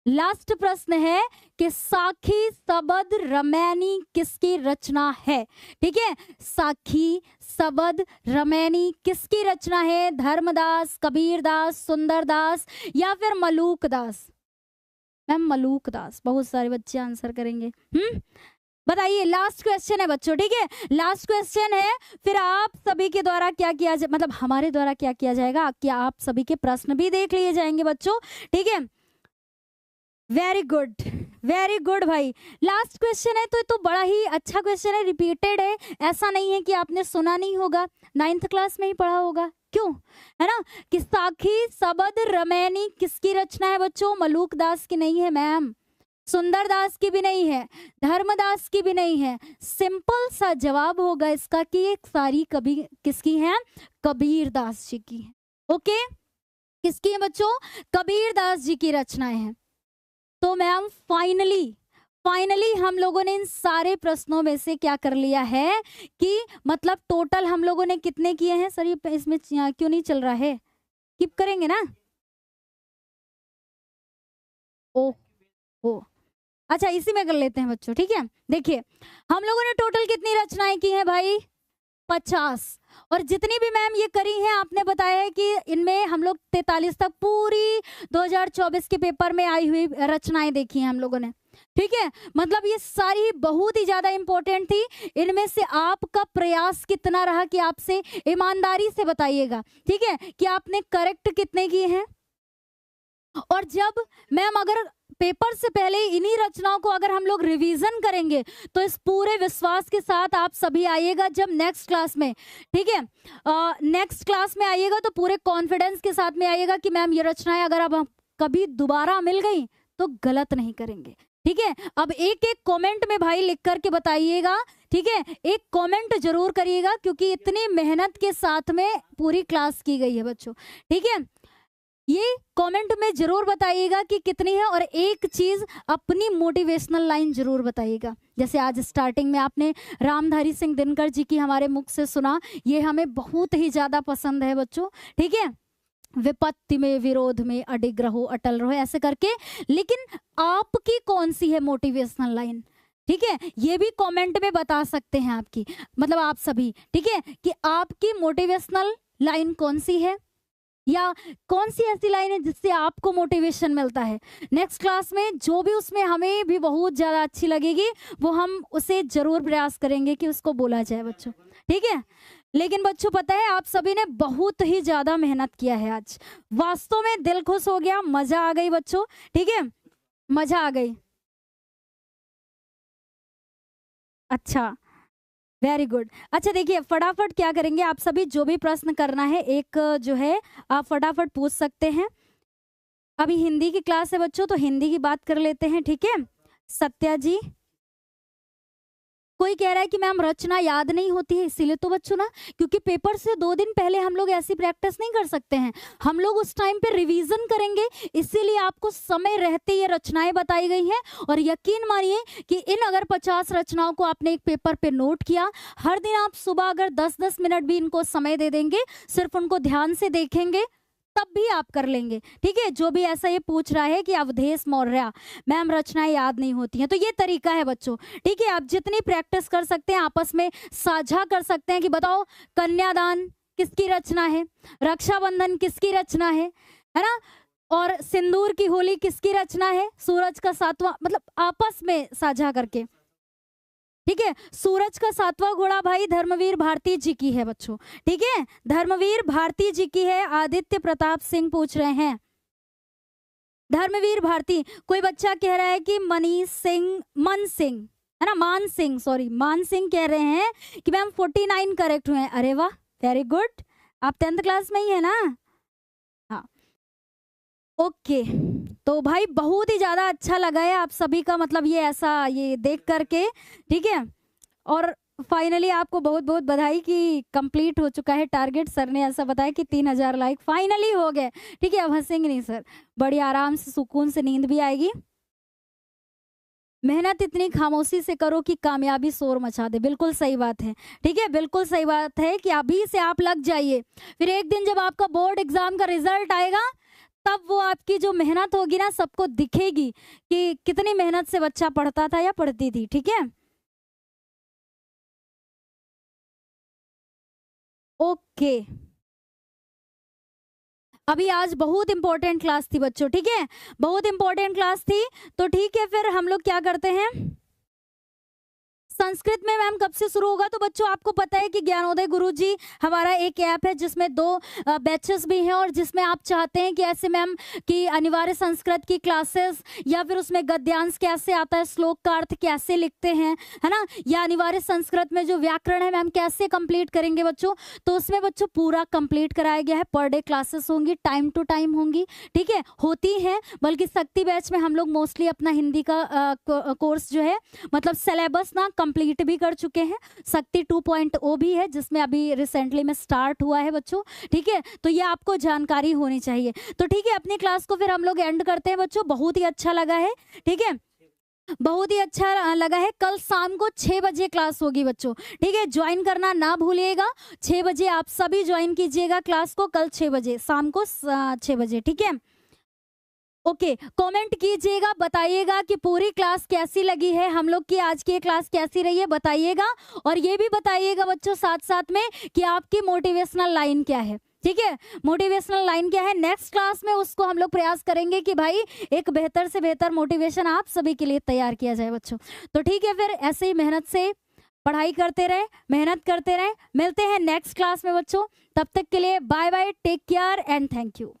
लास्ट प्रश्न है कि साखी सबद रमैनी किसकी रचना है, ठीक है, साखी सबद रमैनी किसकी रचना है, धर्मदास, कबीरदास, सुंदरदास या फिर मलूकदास। मैम मलूकदास, बहुत सारे बच्चे आंसर करेंगे, बताइए, लास्ट क्वेश्चन है बच्चों, ठीक है, लास्ट क्वेश्चन है, फिर आप सभी के द्वारा क्या किया जाए, मतलब हमारे द्वारा क्या किया जाएगा, क्या आप सभी के प्रश्न भी देख लिए जाएंगे बच्चों, ठीक है। वेरी गुड भाई, लास्ट क्वेश्चन है, तो बड़ा ही अच्छा क्वेश्चन है, रिपीटेड है, ऐसा नहीं है कि आपने सुना नहीं होगा, 9th क्लास में ही पढ़ा होगा, क्यों, है ना, कि साखी सबद रमैनी किसकी रचना है बच्चों, मलूकदास की नहीं है मैम, सुंदरदास की भी नहीं है, धर्मदास की भी नहीं है, सिंपल सा जवाब होगा इसका कि एक सारी किसकी है, कबीरदास जी की है। ओके, किसकी है बच्चों, कबीरदास जी की रचनाएं हैं। तो मैम फाइनली हम लोगों ने इन सारे प्रश्नों में से क्या कर लिया है कि मतलब टोटल हम लोगों ने कितने किए हैं। सर ये इसमें क्यों नहीं चल रहा है, कीप करेंगे ना, ओ अच्छा इसी में कर लेते हैं बच्चों, ठीक है। देखिए हम लोगों ने टोटल कितनी रचनाएं की हैं भाई, 50, और जितनी भी मैम ये करी हैं आपने बताया है कि इनमें हम लोग 43 तक पूरी 2024 के पेपर में आई हुई रचनाएं देखी हैं हम लोगों ने, ठीक है। मतलब ये सारी बहुत ही ज्यादा इंपॉर्टेंट थी। इनमें से आपका प्रयास कितना रहा कि आपसे ईमानदारी से बताइएगा, ठीक है, कि आपने करेक्ट कितने किए हैं, और जब मैम अगर पेपर से पहले इन्हीं रचनाओं को अगर हम लोग रिवीजन करेंगे तो इस पूरे विश्वास के साथ आप सभी आइएगा जब नेक्स्ट क्लास में, ठीक है, नेक्स्ट क्लास में आइएगा तो पूरे कॉन्फिडेंस के साथ में आइएगा कि मैम ये रचनाएं अगर अब कभी दोबारा मिल गई तो गलत नहीं करेंगे, ठीक है। अब एक एक कमेंट में भाई लिख करके बताइएगा, ठीक है, एक कमेंट जरूर करिएगा क्योंकि इतनी मेहनत के साथ में पूरी क्लास की गई है बच्चों, ठीक है। ये कमेंट में जरूर बताइएगा कि कितनी है, और एक चीज अपनी मोटिवेशनल लाइन जरूर बताइएगा। जैसे आज स्टार्टिंग में आपने रामधारी सिंह दिनकर जी की हमारे मुख से सुना, ये हमें बहुत ही ज्यादा पसंद है बच्चों, ठीक है। विपत्ति में विरोध में अडिग रहो अटल रहो, ऐसे करके। लेकिन आपकी कौन सी है मोटिवेशनल लाइन, ठीक है, ये भी कमेंट में बता सकते हैं आपकी, मतलब आप सभी, ठीक है, कि आपकी मोटिवेशनल लाइन कौन सी है या कौन सी ऐसी लाइन है जिससे आपको मोटिवेशन मिलता है। नेक्स्ट क्लास में जो भी उसमें हमें भी बहुत ज़्यादा अच्छी लगेगी वो हम उसे जरूर प्रयास करेंगे कि उसको बोला जाए बच्चों, ठीक है। लेकिन बच्चों पता है आप सभी ने बहुत ही ज़्यादा मेहनत किया है आज, वास्तव में दिल खुश हो गया, मज़ा आ गई बच्चों, ठीक है, मज़ा आ गई। अच्छा, वेरी गुड। अच्छा देखिए फटाफट क्या करेंगे आप सभी, जो भी प्रश्न करना है एक जो है आप फटाफट पूछ सकते हैं। अभी हिंदी की क्लास है बच्चों तो हिंदी की बात कर लेते हैं, ठीक है। सत्या जी, कोई कह रहा है कि मैम रचना याद नहीं होती है, इसीलिए तो बच्चों ना, क्योंकि पेपर से 2 दिन पहले हम लोग ऐसी प्रैक्टिस नहीं कर सकते हैं, हम लोग उस टाइम पे रिवीजन करेंगे, इसीलिए आपको समय रहते ये रचनाएं बताई गई हैं। और यकीन मानिए कि इन अगर 50 रचनाओं को आपने एक पेपर पे नोट किया, हर दिन आप सुबह अगर 10-10 मिनट भी इनको समय दे देंगे, सिर्फ उनको ध्यान से देखेंगे, तब भी आप कर लेंगे, ठीक है। जो भी ऐसा ये पूछ रहा है कि अवधेश मौर्य मैम रचनाएं याद नहीं होती हैं, तो ये तरीका है बच्चों, ठीक है। आप जितनी प्रैक्टिस कर सकते हैं आपस में साझा कर सकते हैं कि बताओ कन्यादान किसकी रचना है, रक्षाबंधन किसकी रचना है ना, और सिंदूर की होली किसकी रचना है, सूरज का 7वां, मतलब आपस में साझा करके, ठीक है। सूरज का 7वां घोड़ा भाई धर्मवीर भारती जी की है बच्चों, ठीक है, धर्मवीर भारती जी की है। आदित्य प्रताप सिंह पूछ रहे हैं धर्मवीर भारती। कोई बच्चा कह रहा है कि मनीष सिंह, मन सिंह है ना, मान सिंह, सॉरी मान सिंह कह रहे हैं कि मैम 49 करेक्ट हुए हैं। अरे वाह, वेरी गुड, आप 10th क्लास में ही है ना, हाँ ओके। तो भाई बहुत ही ज़्यादा अच्छा लगा है आप सभी का, मतलब ये ऐसा ये देख करके, ठीक है। और फाइनली आपको बहुत बहुत बधाई कि कंप्लीट हो चुका है टारगेट। सर ने ऐसा बताया कि 3000 लाइक फाइनली हो गए, ठीक है। अब हंसेंगे नहीं सर, बड़ी आराम से सुकून से नींद भी आएगी। मेहनत इतनी खामोशी से करो कि कामयाबी शोर मचा दे, बिल्कुल सही बात है, ठीक है, बिल्कुल सही बात है कि अभी से आप लग जाइए, फिर एक दिन जब आपका बोर्ड एग्जाम का रिजल्ट आएगा तब वो आपकी जो मेहनत होगी ना सबको दिखेगी कि कितनी मेहनत से बच्चा पढ़ता था या पढ़ती थी, ठीक है। ओके, अभी आज बहुत इंपॉर्टेंट क्लास थी बच्चों, ठीक है, बहुत इंपॉर्टेंट क्लास थी। तो ठीक है, फिर हम लोग क्या करते हैं, संस्कृत में मैम कब से शुरू होगा, तो बच्चों आपको पता है कि ज्ञानोदय गुरुजी हमारा एक ऐप है जिसमें 2 बैचेस भी हैं, और जिसमें आप चाहते हैं कि ऐसे मैम कि अनिवार्य संस्कृत की क्लासेस या फिर उसमें गद्यांश कैसे आता है, श्लोक का अर्थ कैसे लिखते हैं, है ना, या अनिवार्य संस्कृत में जो व्याकरण है मैम कैसे कंप्लीट करेंगे बच्चों, तो उसमें बच्चों पूरा कंप्लीट कराया गया है। पर डे क्लासेस होंगी, टाइम टू टाइम होंगी, ठीक है, होती हैं। बल्कि शक्ति बैच में हम लोग मोस्टली अपना हिंदी का कोर्स जो है मतलब सिलेबस ना कंप्लीट भी कर चुके हैं। शक्ति 2.0 भी है जिसमें अभी रिसेंटली में स्टार्ट हुआ है बच्चों, ठीक है, तो ये आपको जानकारी होनी चाहिए। तो ठीक है, अपनी क्लास को फिर हम लोग एंड करते हैं बच्चों, बहुत ही अच्छा लगा है, ठीक है, बहुत ही अच्छा लगा है। कल शाम को 6 बजे क्लास होगी बच्चों, ठीक है, ज्वाइन करना ना भूलिएगा, 6 बजे आप सभी ज्वाइन कीजिएगा क्लास को, कल 6 बजे शाम को 6 बजे, ठीक है। ओके, कमेंट कीजिएगा, बताइएगा कि पूरी क्लास कैसी लगी है, हम लोग की आज की क्लास कैसी रही है बताइएगा। और ये भी बताइएगा बच्चों साथ साथ में कि आपकी मोटिवेशनल लाइन क्या है, ठीक है, मोटिवेशनल लाइन क्या है। नेक्स्ट क्लास में उसको हम लोग प्रयास करेंगे कि भाई एक बेहतर से बेहतर मोटिवेशन आप सभी के लिए तैयार किया जाए बच्चों। तो ठीक है, फिर ऐसे ही मेहनत से पढ़ाई करते रहे, मेहनत करते रहे, मिलते हैं नेक्स्ट क्लास में बच्चों, तब तक के लिए bye bye, take care and thank you.